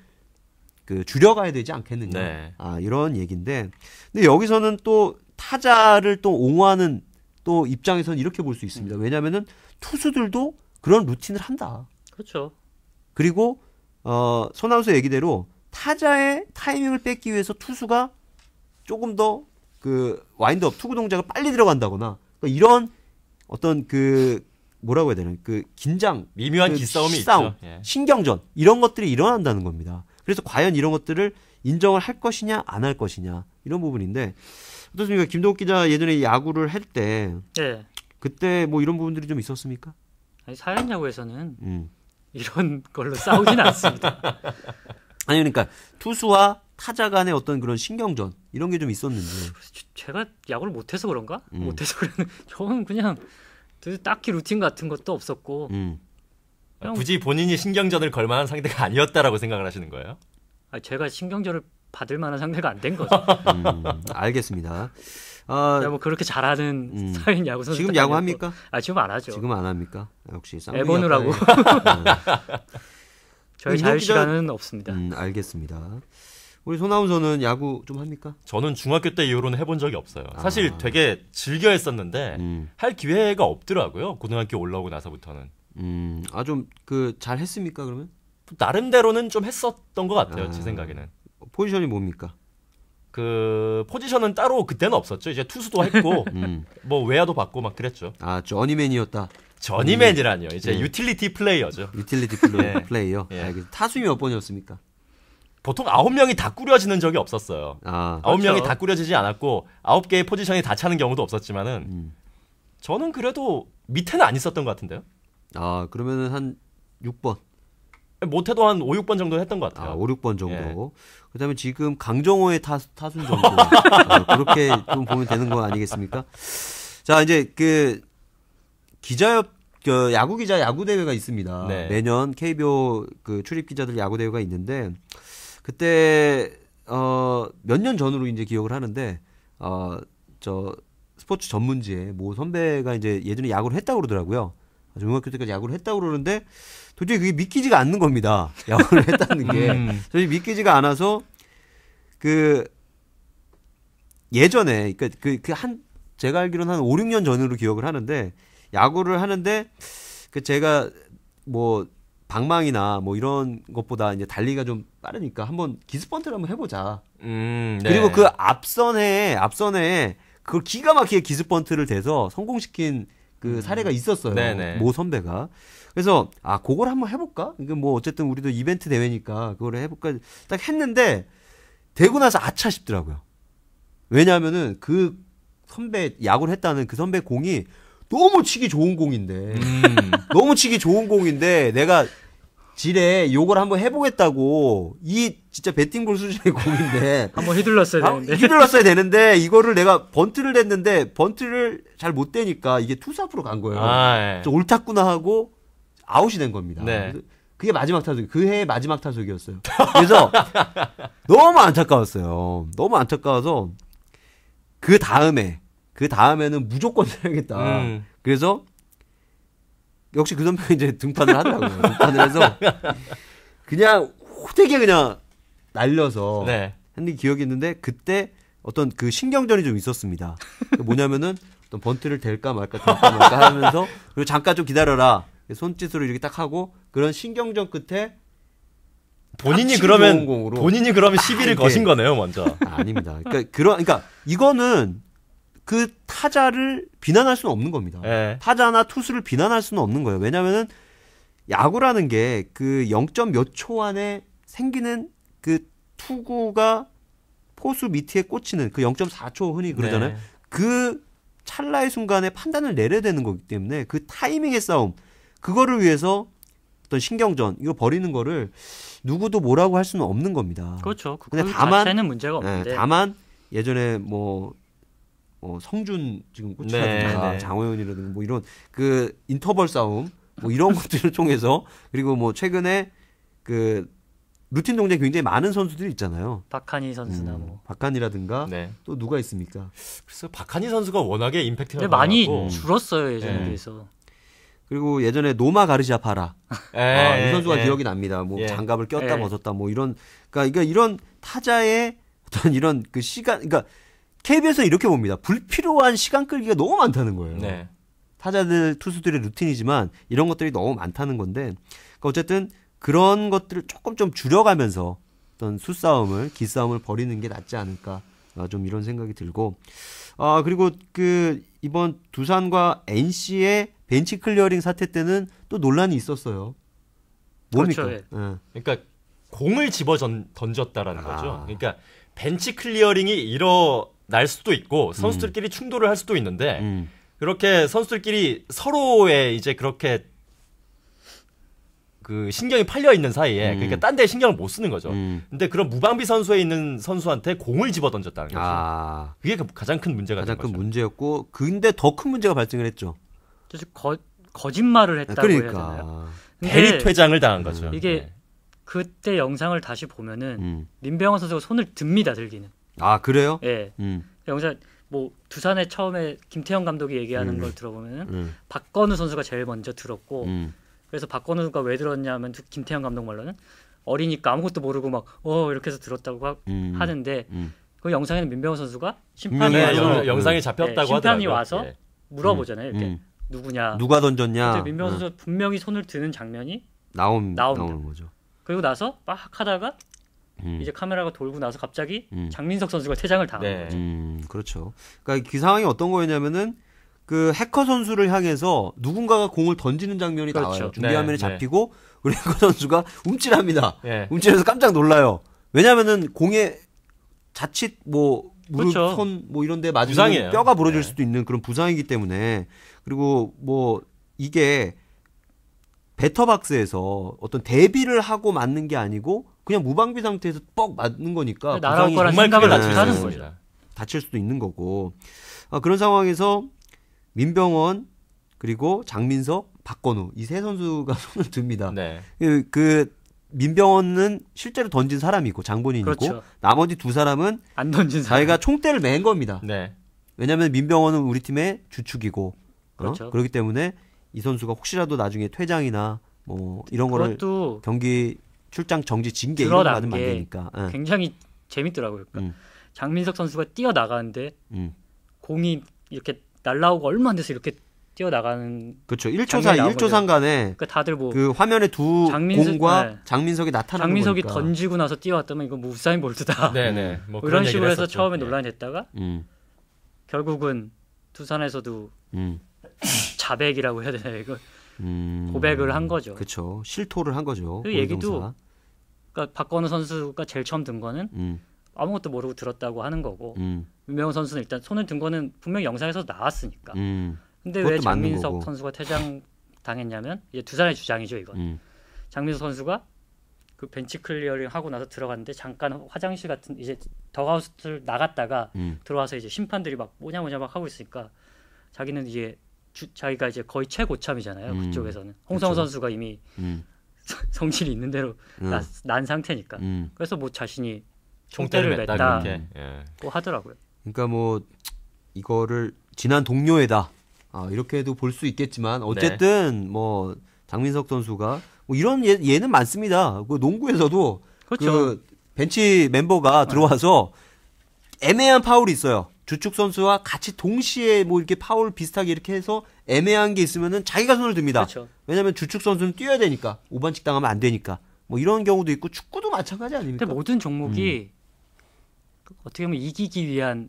Speaker 1: 그 줄여가야 되지 않겠느냐.
Speaker 2: 네.
Speaker 1: 이런 얘기인데, 근데 여기서는 또 타자를 또 옹호하는 또 입장에서는 이렇게 볼 수 있습니다. 왜냐하면은 투수들도 그런 루틴을 한다.
Speaker 3: 그렇죠.
Speaker 1: 그리고 손아웃의 얘기대로 타자의 타이밍을 뺏기 위해서 투수가 조금 더 그 와인드업 투구 동작을 빨리 들어간다거나, 그러니까 이런 어떤 그 뭐라고 해야 되나, 그 긴장,
Speaker 2: 미묘한
Speaker 1: 그
Speaker 2: 기싸움이
Speaker 1: 싸움,
Speaker 2: 있죠. 예.
Speaker 1: 신경전 이런 것들이 일어난다는 겁니다. 그래서 과연 이런 것들을 인정을 할 것이냐 안 할 것이냐 이런 부분인데, 어떻습니까? 김동욱 기자 예전에 야구를 할 때
Speaker 3: 예.
Speaker 1: 그때 뭐 이런 부분들이 좀 있었습니까?
Speaker 3: 아니, 사회인 야구에서는
Speaker 1: 음.
Speaker 3: 이런 걸로 싸우진 않습니다.
Speaker 1: 아니 그러니까 투수와 타자 간의 어떤 그런 신경전 이런 게 좀 있었는데.
Speaker 3: 제가 야구를 못해서 그런가? 못해서 그러는. 저는 그냥 딱히 루틴 같은 것도 없었고. 형.
Speaker 2: 굳이 본인이 신경전을 걸 만한 상대가 아니었다라고 생각을 하시는 거예요?
Speaker 3: 제가 신경전을 받을 만한 상대가 안 된 거죠.
Speaker 1: 알겠습니다.
Speaker 3: 뭐 그렇게 잘하는 사회인 야구 선수
Speaker 1: 지금 야구 합니까?
Speaker 3: 지금 안 하죠.
Speaker 1: 지금 안 합니까? 역시
Speaker 3: 애번을 하고. 저희 자유 시간은 없습니다.
Speaker 1: 알겠습니다. 우리 손아운서는 야구 좀 합니까?
Speaker 2: 저는 중학교 때 이후로는 해본 적이 없어요. 사실 되게 즐겨 했었는데 할 기회가 없더라고요. 고등학교 올라오고 나서부터는.
Speaker 1: 좀 그 잘 했습니까 그러면?
Speaker 2: 나름대로는 좀 했었던 것 같아요. 제 생각에는.
Speaker 1: 포지션이 뭡니까?
Speaker 2: 그 포지션은 따로 그때는 없었죠. 이제 투수도 했고 뭐 외야도 받고 막 그랬죠.
Speaker 1: 저니맨이었다.
Speaker 2: 저니맨이라뇨. 이제 유틸리티 플레이어죠.
Speaker 1: 유틸리티 플레이어.
Speaker 2: 예.
Speaker 1: 타수이 몇 번이었습니까?
Speaker 2: 보통 9명이 다 꾸려지는 적이 없었어요. 9명이
Speaker 3: 그렇죠.
Speaker 2: 다 꾸려지지 않았고 9개의 포지션이 다 차는 경우도 없었지만은 저는 그래도 밑에는 안 있었던 것 같은데요.
Speaker 1: 그러면은 한 6번.
Speaker 2: 못해도 한 5, 6번 정도 했던 것 같아요.
Speaker 1: 5, 6번 정도.
Speaker 2: 예.
Speaker 1: 그다음에 지금 강정호의 타순 정도. 그렇게 좀 보면 되는 거 아니겠습니까? 자, 이제 그 야구 기자 야구 대회가 있습니다.
Speaker 2: 네.
Speaker 1: 매년 KBO 그 출입 기자들 야구 대회가 있는데, 그때 몇 년 전으로 이제 기억을 하는데 저 스포츠 전문지에 모 선배가 이제 예전에 야구를 했다고 그러더라고요. 중학교 때까지 야구를 했다고 그러는데 도저히 그게 믿기지가 않는 겁니다. 야구를 했다는 게. 저희 믿기지가 않아서 그 예전에 제가 알기로는 한 5, 6년 전으로 기억을 하는데, 야구를 하는데 제가 뭐 방망이나 뭐 이런 것보다 이제 달리기가 좀 빠르니까 한번 기습번트를 한번 해보자.
Speaker 2: 네.
Speaker 1: 그리고 그 앞선 해에 그걸 기가 막히게 기습번트를 대서 성공시킨 그 사례가 있었어요.
Speaker 2: 네네.
Speaker 1: 모 선배가. 그래서 그걸 한번 해볼까? 이게 뭐 어쨌든 우리도 이벤트 대회니까 그걸 해볼까 딱 했는데, 되고 나서 아차 싶더라고요. 왜냐하면은 그 선배 야구를 했다는 그 선배 공이 너무 치기 좋은 공인데 너무 치기 좋은 공인데 내가 지레 요걸 한번 해보겠다고 이 진짜 배팅볼 수준의 공인데
Speaker 3: 한번 휘둘렀어야 되는데
Speaker 1: 휘둘렀어야 되는데 이거를 내가 번트를 냈는데 번트를 잘 못 대니까 이게 투수 앞으로 간 거예요.
Speaker 2: 아, 예.
Speaker 1: 옳았구나 하고 아웃이 된 겁니다.
Speaker 2: 네.
Speaker 1: 그게 마지막 타석, 그 해의 마지막 타석이었어요. 그래서 너무 안타까웠어요. 너무 안타까워서 그 다음에는 무조건 해야겠다. 그래서 역시 그 선배가 이제 등판을 하더라고요. 등판을 해서 그냥 호되게 그냥 날려서
Speaker 2: 네.
Speaker 1: 했는 기억이 있는데 그때 어떤 그 신경전이 좀 있었습니다. 뭐냐면은 어떤 번트를 댈까 말까 하면서 그리고 잠깐 좀 기다려라. 손짓으로 이렇게 딱 하고 그런 신경전 끝에
Speaker 2: 본인이
Speaker 1: 치기
Speaker 2: 그러면
Speaker 1: 좋은 공으로
Speaker 2: 본인이 그러면 시비를
Speaker 1: 이렇게.
Speaker 2: 거신 거네요, 먼저.
Speaker 1: 아닙니다. 그러니까 이거는 그 타자를 비난할 수는 없는 겁니다.
Speaker 2: 예.
Speaker 1: 타자나 투수를 비난할 수는 없는 거예요. 왜냐면은 야구라는 게 그 0점 몇 초 안에 생기는 그 투구가 포수 밑에 꽂히는 그 0.4초 흔히 그러잖아요.
Speaker 2: 네.
Speaker 1: 그 찰나의 순간에 판단을 내려야 되는 거기 때문에 그 타이밍의 싸움 그거를 위해서 어떤 신경전 이거 버리는 거를 누구도 뭐라고 할 수는 없는 겁니다.
Speaker 3: 그렇죠.
Speaker 1: 근데
Speaker 3: 그
Speaker 1: 다만-
Speaker 3: 자체는 문제가 없는데
Speaker 1: 다만 예전에 뭐 성준 지금 코치라든가
Speaker 2: 네, 네.
Speaker 1: 장호연이라든가 뭐 이런 그 인터벌 싸움 뭐 이런 것들을 통해서 그리고 뭐 최근에 그 루틴 동작이 굉장히 많은 선수들이 있잖아요.
Speaker 3: 박한희 선수나 뭐.
Speaker 1: 박한이라든가
Speaker 2: 네.
Speaker 1: 또 누가 있습니까?
Speaker 2: 그래서 박한희 선수가 워낙에 임팩트가
Speaker 3: 근데 많이
Speaker 2: 강하고.
Speaker 3: 줄었어요 예전에
Speaker 2: 네.
Speaker 3: 비해서.
Speaker 1: 그리고 예전에 노마 가르시아 파라
Speaker 2: 예,
Speaker 1: 이 선수가
Speaker 2: 예.
Speaker 1: 기억이 납니다. 뭐
Speaker 2: 예.
Speaker 1: 장갑을 꼈다
Speaker 3: 예.
Speaker 1: 벗었다 뭐 이런 그러니까 이런 타자의 어떤 이런 그 시간 그러니까 KBS는 이렇게 봅니다. 불필요한 시간 끌기가 너무 많다는 거예요.
Speaker 2: 네.
Speaker 1: 타자들 투수들의 루틴이지만 이런 것들이 너무 많다는 건데 그러니까 어쨌든 그런 것들을 조금 좀 줄여가면서 어떤 수싸움을 기싸움을 벌이는 게 낫지 않을까 좀 이런 생각이 들고 그리고 그 이번 두산과 NC의 벤치 클리어링 사태 때는 또 논란이 있었어요. 뭡니까?
Speaker 3: 그렇죠,
Speaker 1: 예.
Speaker 2: 그러니까 공을 집어 던졌다라는 거죠.
Speaker 1: 아.
Speaker 2: 그러니까 벤치 클리어링이 일어날 수도 있고 선수들끼리 충돌을 할 수도 있는데 그렇게 선수들끼리 서로의 이제 그렇게 그 신경이 팔려 있는 사이에 그러니까 딴 데 신경을 못 쓰는 거죠. 근데 그런 무방비 선수에 있는 선수한테 공을 집어 던졌다는 거죠. 그게 가장 큰 문제가
Speaker 1: 가장
Speaker 2: 된
Speaker 1: 큰
Speaker 2: 거죠.
Speaker 1: 문제였고 근데 더 큰 문제가 발생을 했죠.
Speaker 3: 그래서 거짓말을 했다고 해야 되나요?
Speaker 1: 그러니까
Speaker 3: 근데
Speaker 2: 대리 퇴장을 당한 거죠.
Speaker 3: 이게
Speaker 2: 네.
Speaker 3: 그때 영상을 다시 보면은 민병헌 선수가 손을 듭니다 들기는.
Speaker 1: 아 그래요?
Speaker 3: 예. 영상 뭐 두산에 처음에 김태형 감독이 얘기하는 걸 들어보면은 박건우 선수가 제일 먼저 들었고 그래서 박건우가 왜 들었냐면 김태형 감독 말로는 어리니까 아무것도 모르고 막 이렇게 해서 들었다고 하는데 그 영상에는 민병헌 선수가 심판이
Speaker 2: 네,
Speaker 3: 와서
Speaker 2: 영상이 잡혔다고
Speaker 3: 심판이
Speaker 2: 하더라고요.
Speaker 3: 와서
Speaker 2: 예.
Speaker 3: 물어보잖아요. 이렇게 누구냐.
Speaker 1: 누가 던졌냐?
Speaker 3: 그때 민병헌 선수 분명히 손을 드는 장면이
Speaker 1: 나옵니다.
Speaker 3: 나옵니다.
Speaker 1: 나오는 거죠.
Speaker 3: 그리고 나서 막 하다가 이제 카메라가 돌고 나서 갑자기 장민석 선수가 퇴장을 당한
Speaker 2: 네.
Speaker 3: 거죠.
Speaker 1: 그렇죠. 그러니까 그 상황이 어떤 거였냐면은 그 해커 선수를 향해서 누군가가 공을 던지는 장면이
Speaker 3: 그렇죠.
Speaker 1: 나와요. 중계 화면에
Speaker 2: 네,
Speaker 1: 잡히고 우리 해커 선수가 움찔합니다.
Speaker 2: 예.
Speaker 1: 움찔해서 깜짝 놀라요. 왜냐하면은 공에 자칫 뭐 무릎,
Speaker 3: 그렇죠.
Speaker 1: 손 뭐 이런 데 맞으면
Speaker 2: 부상이에요.
Speaker 1: 뼈가 부러질
Speaker 2: 네.
Speaker 1: 수도 있는 그런 부상이기 때문에 그리고 뭐 이게 배터박스에서 어떤 대비를 하고 맞는 게 아니고 그냥 무방비 상태에서 뻑 맞는 거니까
Speaker 3: 날아올
Speaker 1: 부상이
Speaker 3: 거란
Speaker 2: 정말 크게
Speaker 3: 생각을
Speaker 2: 다칠 수
Speaker 3: 못하는
Speaker 2: 있습니다.
Speaker 1: 다칠 수도 있는 거고 그런 상황에서 민병헌 그리고 장민석, 박건우 이 세 선수가 손을 듭니다.
Speaker 2: 네.
Speaker 1: 그 민병헌은 실제로 던진 사람이고 장본인이고
Speaker 3: 그렇죠.
Speaker 1: 나머지 두 사람은
Speaker 3: 안 던진 사람.
Speaker 1: 자기가 총대를 맨 겁니다.
Speaker 2: 네.
Speaker 1: 왜냐하면 민병헌은 우리 팀의 주축이고
Speaker 3: 그렇죠.
Speaker 1: 그렇기 때문에 이 선수가 혹시라도 나중에 퇴장이나 뭐 이런 거를
Speaker 3: 그것도
Speaker 1: 경기 출장 정지 징계 이런 거
Speaker 3: 드러난
Speaker 1: 받으면 안
Speaker 3: 게
Speaker 1: 되니까.
Speaker 3: 굉장히 재밌더라고요. 그러니까
Speaker 1: 음.
Speaker 3: 장민석 선수가 뛰어 나가는데
Speaker 1: 음.
Speaker 3: 공이 이렇게 날라오고 얼마 안 돼서 이렇게 뛰어 나가는.
Speaker 1: 그렇죠. 1초
Speaker 3: 장면이
Speaker 1: 사이
Speaker 3: 나온
Speaker 1: 1초
Speaker 3: 거죠.
Speaker 1: 상간에
Speaker 3: 그러니까 다들 뭐
Speaker 1: 그 화면에 두
Speaker 3: 장민석-
Speaker 1: 공과
Speaker 3: 네.
Speaker 1: 장민석이 나타나는
Speaker 3: 장민석이
Speaker 1: 거니까.
Speaker 3: 던지고 나서 뛰어왔다면 이거 뭐 우사인 볼트다.
Speaker 2: 네네. 뭐
Speaker 3: 이런
Speaker 2: 그런
Speaker 3: 식으로
Speaker 2: 얘기를
Speaker 3: 해서
Speaker 2: 했었죠.
Speaker 3: 처음에
Speaker 2: 예.
Speaker 3: 논란이 됐다가
Speaker 1: 음.
Speaker 3: 결국은 두산에서도
Speaker 1: 음.
Speaker 3: 자백이라고 해야 되나요? 이거 고백을 한 거죠.
Speaker 1: 그렇죠. 실토를 한 거죠.
Speaker 3: 그 얘기도
Speaker 1: 고의동사.
Speaker 3: 그러니까 박건우 선수가 제일 처음 든 거는 아무것도 모르고 들었다고 하는 거고 민병헌 선수는 일단 손을 든 거는 분명히 영상에서 나왔으니까 근데 왜
Speaker 1: 그것도 맞는
Speaker 3: 장민석
Speaker 1: 거고.
Speaker 3: 선수가 퇴장 당했냐면 이제 두산의 주장이죠 이건. 장민석 선수가 그 벤치 클리어링 하고 나서 들어갔는데 잠깐 화장실 같은 이제 덕아웃을 나갔다가 들어와서 이제 심판들이 막 뭐냐 막 하고 있으니까 자기는 이제 자기가 이제 거의 최고참이잖아요. 그쪽에서는 홍성호
Speaker 1: 그렇죠.
Speaker 3: 선수가 이미 성질이 있는 대로 난 상태니까. 그래서 뭐 자신이 총대를
Speaker 2: 맸다
Speaker 3: 맸다고
Speaker 2: 그렇게. 예.
Speaker 3: 하더라고요.
Speaker 1: 그러니까 뭐 이거를 지난 동료애다 이렇게도 볼 수 있겠지만 어쨌든 뭐 장민석 선수가 뭐 이런 예는 많습니다. 그 농구에서도
Speaker 3: 그렇죠.
Speaker 1: 그 벤치 멤버가 들어와서 애매한 파울이 있어요. 주축 선수와 같이 동시에 뭐 이렇게 파울 비슷하게 이렇게 해서 애매한 게 있으면은 자기가 손을 듭니다.
Speaker 3: 그렇죠.
Speaker 1: 왜냐면 주축 선수는 뛰어야 되니까 오반칙 당하면 안 되니까 뭐 이런 경우도 있고 축구도 마찬가지 아닙니까?
Speaker 3: 근데 모든 종목이 어떻게 보면 이기기 위한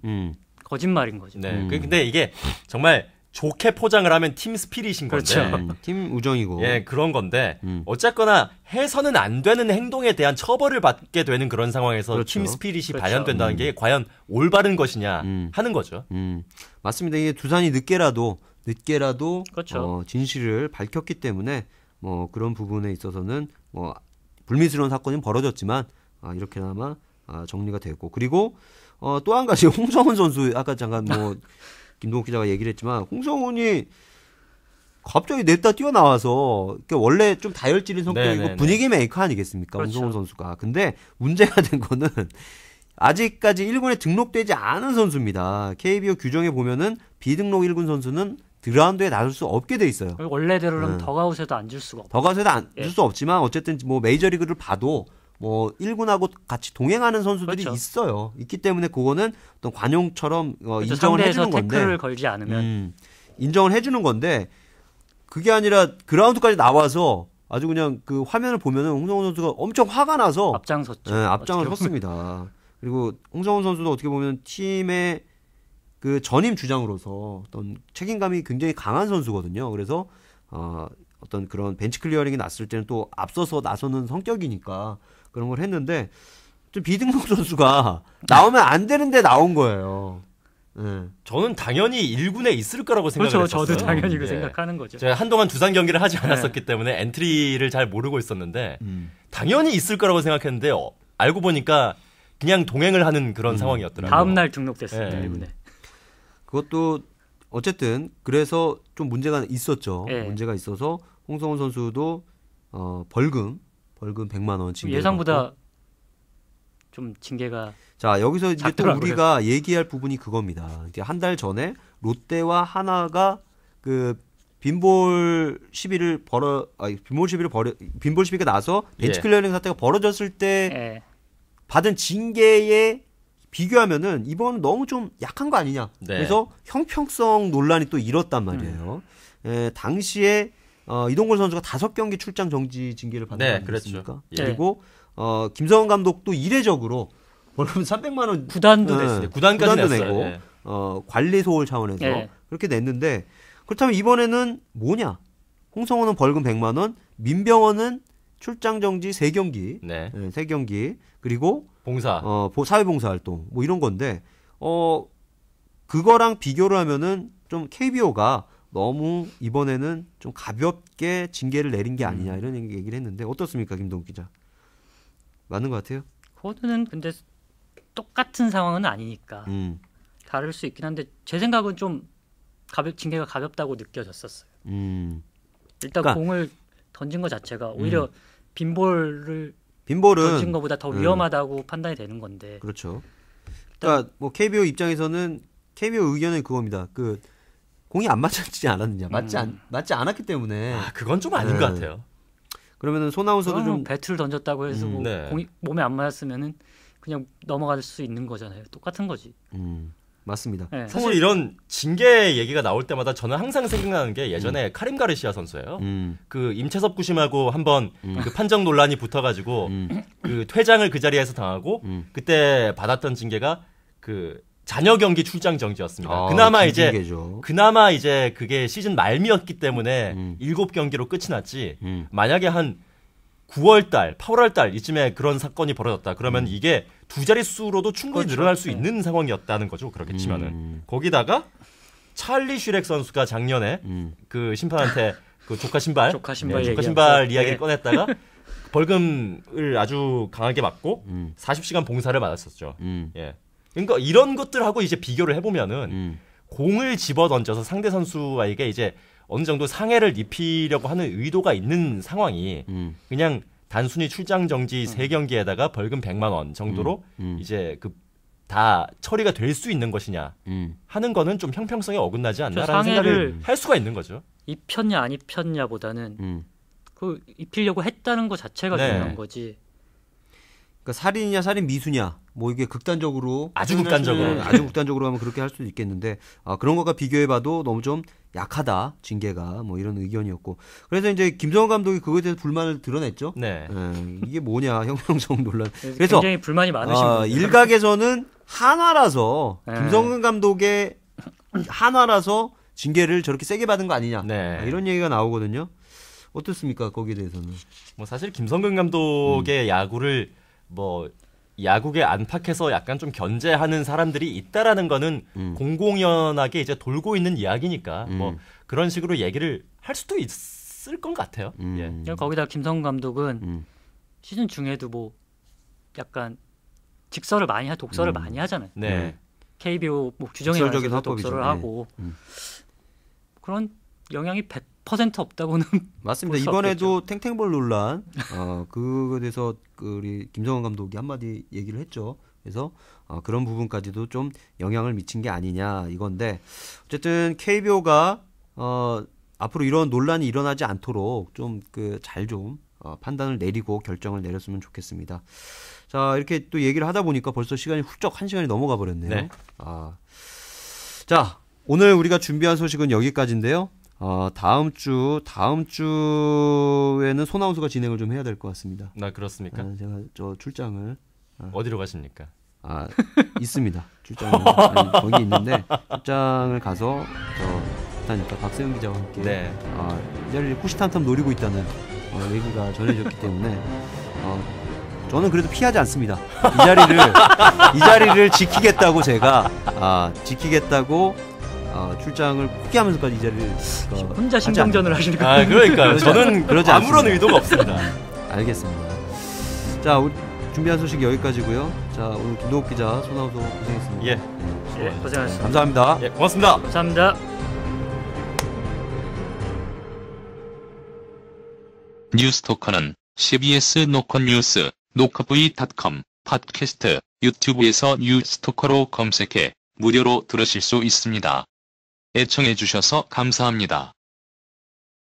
Speaker 3: 거짓말인 거죠.
Speaker 2: 네. 근데 이게 정말 좋게 포장을 하면 팀 스피릿인 건데.
Speaker 3: 그렇죠.
Speaker 1: 팀 우정이고.
Speaker 2: 예, 그런 건데 어쨌거나 해서는 안 되는 행동에 대한 처벌을 받게 되는 그런 상황에서
Speaker 1: 그렇죠.
Speaker 2: 팀 스피릿이
Speaker 3: 그렇죠.
Speaker 2: 발현된다는 게 과연 올바른 것이냐 하는 거죠.
Speaker 1: 맞습니다. 이게 두산이 늦게라도
Speaker 3: 그렇죠.
Speaker 1: 진실을 밝혔기 때문에 뭐 그런 부분에 있어서는 뭐 불미스러운 사건이 벌어졌지만 이렇게나마 정리가 됐고 그리고 또 한 가지 홍성훈 선수 아까 잠깐 뭐 김동욱 기자가 얘기를 했지만 홍성훈이 갑자기 냈다 뛰어나와서 원래 좀 다혈질인 성격이고
Speaker 2: 네네네.
Speaker 1: 분위기 메이커 아니겠습니까?
Speaker 3: 그렇죠.
Speaker 1: 홍성훈 선수가. 근데 문제가 된 거는 아직까지 1군에 등록되지 않은 선수입니다. KBO 규정에 보면은 비등록 1군 선수는 드라운드에 나설 수 없게 돼 있어요.
Speaker 3: 원래대로는 덕아웃에도 앉을 수가 없고.
Speaker 1: 더가서도 앉을 수 없지만 어쨌든 뭐 메이저리그를 봐도 뭐 1군하고 같이 동행하는 선수들이
Speaker 3: 그렇죠.
Speaker 1: 있어요. 있기 때문에 그거는 어떤 관용처럼
Speaker 3: 그렇죠.
Speaker 1: 인정을
Speaker 3: 상대에서
Speaker 1: 해주는 건데
Speaker 3: 태클을 걸지 않으면
Speaker 1: 인정을 해주는 건데 그게 아니라 그라운드까지 나와서 아주 그냥 그 화면을 보면은 홍성훈 선수가 엄청 화가 나서
Speaker 3: 앞장섰죠.
Speaker 1: 앞장을
Speaker 3: 어떻게 보면.
Speaker 1: 섰습니다. 그리고 홍성훈 선수도 어떻게 보면 팀의 그 전임 주장으로서 어떤 책임감이 굉장히 강한 선수거든요. 그래서 어떤 그런 벤치 클리어링이 났을 때는 또 앞서서 나서는 성격이니까 그런 걸 했는데 좀 비등록 선수가 나오면 안 되는데 나온 거예요. 네.
Speaker 2: 저는 당연히 1군에 있을 거라고 생각을
Speaker 3: 그렇죠.
Speaker 2: 했었어요.
Speaker 3: 저도 당연히 그
Speaker 2: 예.
Speaker 3: 생각하는 거죠.
Speaker 2: 제가 한동안 두산 경기를 하지 않았었기 때문에 엔트리를 잘 모르고 있었는데 당연히 있을 거라고 생각했는데 알고 보니까 그냥 동행을 하는 그런 상황이었더라고요.
Speaker 3: 다음 날 등록됐습니다.
Speaker 2: 예.
Speaker 3: 1군에.
Speaker 1: 그것도 어쨌든 그래서 좀 문제가 있었죠.
Speaker 3: 예.
Speaker 1: 문제가 있어서 홍성훈 선수도 벌금 100만 원 징계.
Speaker 3: 예상보다 좀 징계가
Speaker 1: 자, 여기서 이제 또
Speaker 3: 작더라고요.
Speaker 1: 우리가 얘기할 부분이 그겁니다. 이제 한 달 전에 롯데와 하나가 그 빈볼 시비가 나서 벤치
Speaker 2: 예.
Speaker 1: 클리어링 사태가 벌어졌을 때
Speaker 3: 예.
Speaker 1: 받은 징계에 비교하면은 이번은 너무 좀 약한 거 아니냐.
Speaker 2: 네.
Speaker 1: 그래서 형평성 논란이 또 일었단 말이에요. 당시에 이동걸 선수가 5경기 출장 정지 징계를 받은
Speaker 2: 네,
Speaker 1: 거 아니겠습니까?
Speaker 2: 그랬죠.
Speaker 3: 예.
Speaker 1: 그리고 김성원 감독도 이례적으로 벌금 300만 원
Speaker 3: 구단도
Speaker 1: 네.
Speaker 3: 됐어요.
Speaker 2: 구단까지
Speaker 1: 구단도
Speaker 2: 냈어요.
Speaker 1: 내고
Speaker 2: 예.
Speaker 1: 관리 소홀 차원에서
Speaker 3: 예.
Speaker 1: 그렇게 냈는데 그렇다면 이번에는 뭐냐? 홍성호는 벌금 100만 원, 민병헌은 출장 정지 3경기,
Speaker 2: 네.
Speaker 1: 3경기 그리고
Speaker 2: 봉사.
Speaker 1: 사회봉사 활동 뭐 이런 건데 그거랑 비교를 하면은 좀 KBO가 너무 이번에는 좀 가볍게 징계를 내린 게 아니냐 이런 얘기를 했는데 어떻습니까, 김동욱 기자? 맞는 것 같아요?
Speaker 3: 코드는 근데 똑같은 상황은 아니니까 다를 수 있긴 한데 제 생각은 좀 징계가 가볍다고 느껴졌었어요.
Speaker 1: 음.
Speaker 3: 일단
Speaker 1: 그러니까-
Speaker 3: 공을 던진 것 자체가 오히려 빈볼을
Speaker 1: 빈볼은
Speaker 3: 던진 것보다 더 위험하다고 판단이 되는 건데.
Speaker 1: 그렇죠. 그러니까 뭐 KBO 입장에서는 KBO 의견은 그겁니다. 그 공이 안 맞지 않았느냐, 맞지 않았기 때문에
Speaker 2: 그건 좀 아닌 것 같아요.
Speaker 1: 그러면은 손아웃서도
Speaker 3: 그러면
Speaker 1: 좀
Speaker 3: 배트를 던졌다고 해서 뭐
Speaker 2: 네.
Speaker 3: 공이 몸에 안 맞았으면은 그냥 넘어갈 수 있는 거잖아요. 똑같은 거지.
Speaker 1: 맞습니다.
Speaker 3: 네.
Speaker 2: 사실 이런 징계 얘기가 나올 때마다 저는 항상 생각나는 게 예전에 카림 가르시아 선수예요. 그 임채섭 구심하고 한번 그 판정 논란이 붙어가지고 그 퇴장을 그 자리에서 당하고 그때 받았던 징계가 그 잔여 경기 출장 정지였습니다. 그나마 이제 그게 시즌 말미였기 때문에 7경기로 끝이 났지. 만약에 한 9월달, 8월달 이쯤에 그런 사건이 벌어졌다. 그러면 이게 두 자릿수로도 충분히
Speaker 3: 그렇죠.
Speaker 2: 늘어날 수 있는 상황이었다는 거죠. 그렇게 치면은. 거기다가 찰리 슈렉 선수가 작년에 그 심판한테 그 조카 신발,
Speaker 3: 조카 신발,
Speaker 2: 조카 신발
Speaker 3: 얘기하면서,
Speaker 2: 이야기를 꺼냈다가 벌금을 아주 강하게 맞고 40시간 봉사를 받았었죠. 예. 그러니까 이런 것들하고 이제 비교를 해보면은 공을 집어 던져서 상대 선수에게 이제 어느 정도 상해를 입히려고 하는 의도가 있는 상황이 그냥 단순히 출장 정지 3경기에다가 벌금 100만 원 정도로 이제 그 다 처리가 될 수 있는 것이냐 하는 거는 좀 형평성에 어긋나지 않나라는 생각을 할 수가 있는 거죠.
Speaker 3: 입혔냐 안 입혔냐보다는 그 입히려고 했다는 것 자체가
Speaker 2: 네.
Speaker 3: 중요한 거지.
Speaker 1: 그러니까 살인이냐 살인 미수냐 뭐 이게 극단적으로
Speaker 2: 아주 극단적으로
Speaker 1: 하면 그렇게 할 수도 있겠는데 그런 것과 비교해봐도 너무 좀 약하다 징계가 뭐 이런 의견이었고 그래서 이제 김성훈 감독이 그거에 대해서 불만을 드러냈죠.
Speaker 2: 네.
Speaker 1: 이게 뭐냐 형평성 논란.
Speaker 3: 그래서 굉장히 불만이 많으신 분들.
Speaker 1: 일각에서는 한화라서
Speaker 3: 네.
Speaker 1: 김성근 감독의 한화라서 징계를 저렇게 세게 받은 거 아니냐
Speaker 2: 네.
Speaker 1: 이런 얘기가 나오거든요. 어떻습니까 거기에 대해서는?
Speaker 2: 뭐 사실 김성근 감독의 야구를 뭐 야구계 안팎에서 약간 좀 견제하는 사람들이 있다라는 거는 공공연하게 이제 돌고 있는 이야기니까 뭐 그런 식으로 얘기를 할 수도 있을 것 같아요. 예.
Speaker 3: 거기다 김성훈 감독은 시즌 중에도 뭐 약간 직설을 많이 독설을 많이 하잖아요.
Speaker 2: 네.
Speaker 3: KBO 뭐 규정에
Speaker 1: 직설적인
Speaker 3: 관해서
Speaker 1: 화법이죠.
Speaker 3: 독설을
Speaker 1: 네.
Speaker 3: 하고 그런 영향이 100% 없다고는
Speaker 1: 맞습니다.
Speaker 3: 볼수
Speaker 1: 이번에도 탱탱볼 논란 그거에 대해서 우리 김성훈 감독이 한마디 얘기를 했죠. 그래서 그런 부분까지도 좀 영향을 미친 게 아니냐 이건데 어쨌든 KBO가 앞으로 이런 논란이 일어나지 않도록 좀 잘 좀 판단을 내리고 결정을 내렸으면 좋겠습니다. 자 이렇게 또 얘기를 하다 보니까 벌써 시간이 훌쩍 1시간이 넘어가 버렸네요.
Speaker 2: 네.
Speaker 1: 자 오늘 우리가 준비한 소식은 여기까지인데요. 다음 주에는 손아운수가 진행을 좀 해야 될 것 같습니다.
Speaker 2: 나 그렇습니까?
Speaker 1: 제가 저 출장을
Speaker 2: 어디로 가십니까?
Speaker 1: 있습니다. 출장을 거기 있는데 출장을 가서 일단 박세훈 기자와 함께
Speaker 2: 네.
Speaker 1: 이 자리를 호시탐탐 노리고 있다는 얘기가 전해졌기 때문에 저는 그래도 피하지 않습니다. 이 자리를 지키겠다고 제가 지키겠다고 출장을 포기하면서까지 이 자리를
Speaker 3: 혼자 신경전을 하시는 거
Speaker 2: 그러니까요. 저는
Speaker 1: 그러지
Speaker 2: 아무런
Speaker 1: 않습니다.
Speaker 2: 의도가 없습니다.
Speaker 1: 알겠습니다. 자, 우리 준비한 소식 여기까지고요. 자, 오늘 김동욱 기자, 손아우도 고생했습니다.
Speaker 2: 예.
Speaker 3: 예, 고생하셨습니다.
Speaker 1: 감사합니다.
Speaker 2: 예, 고맙습니다.
Speaker 3: 감사합니다.
Speaker 4: 뉴스토커는 CBS 노컷뉴스, 노컷v.com, 팟캐스트, 유튜브에서 뉴스토커로 검색해 무료로 들으실 수 있습니다. 애청해주셔서 감사합니다.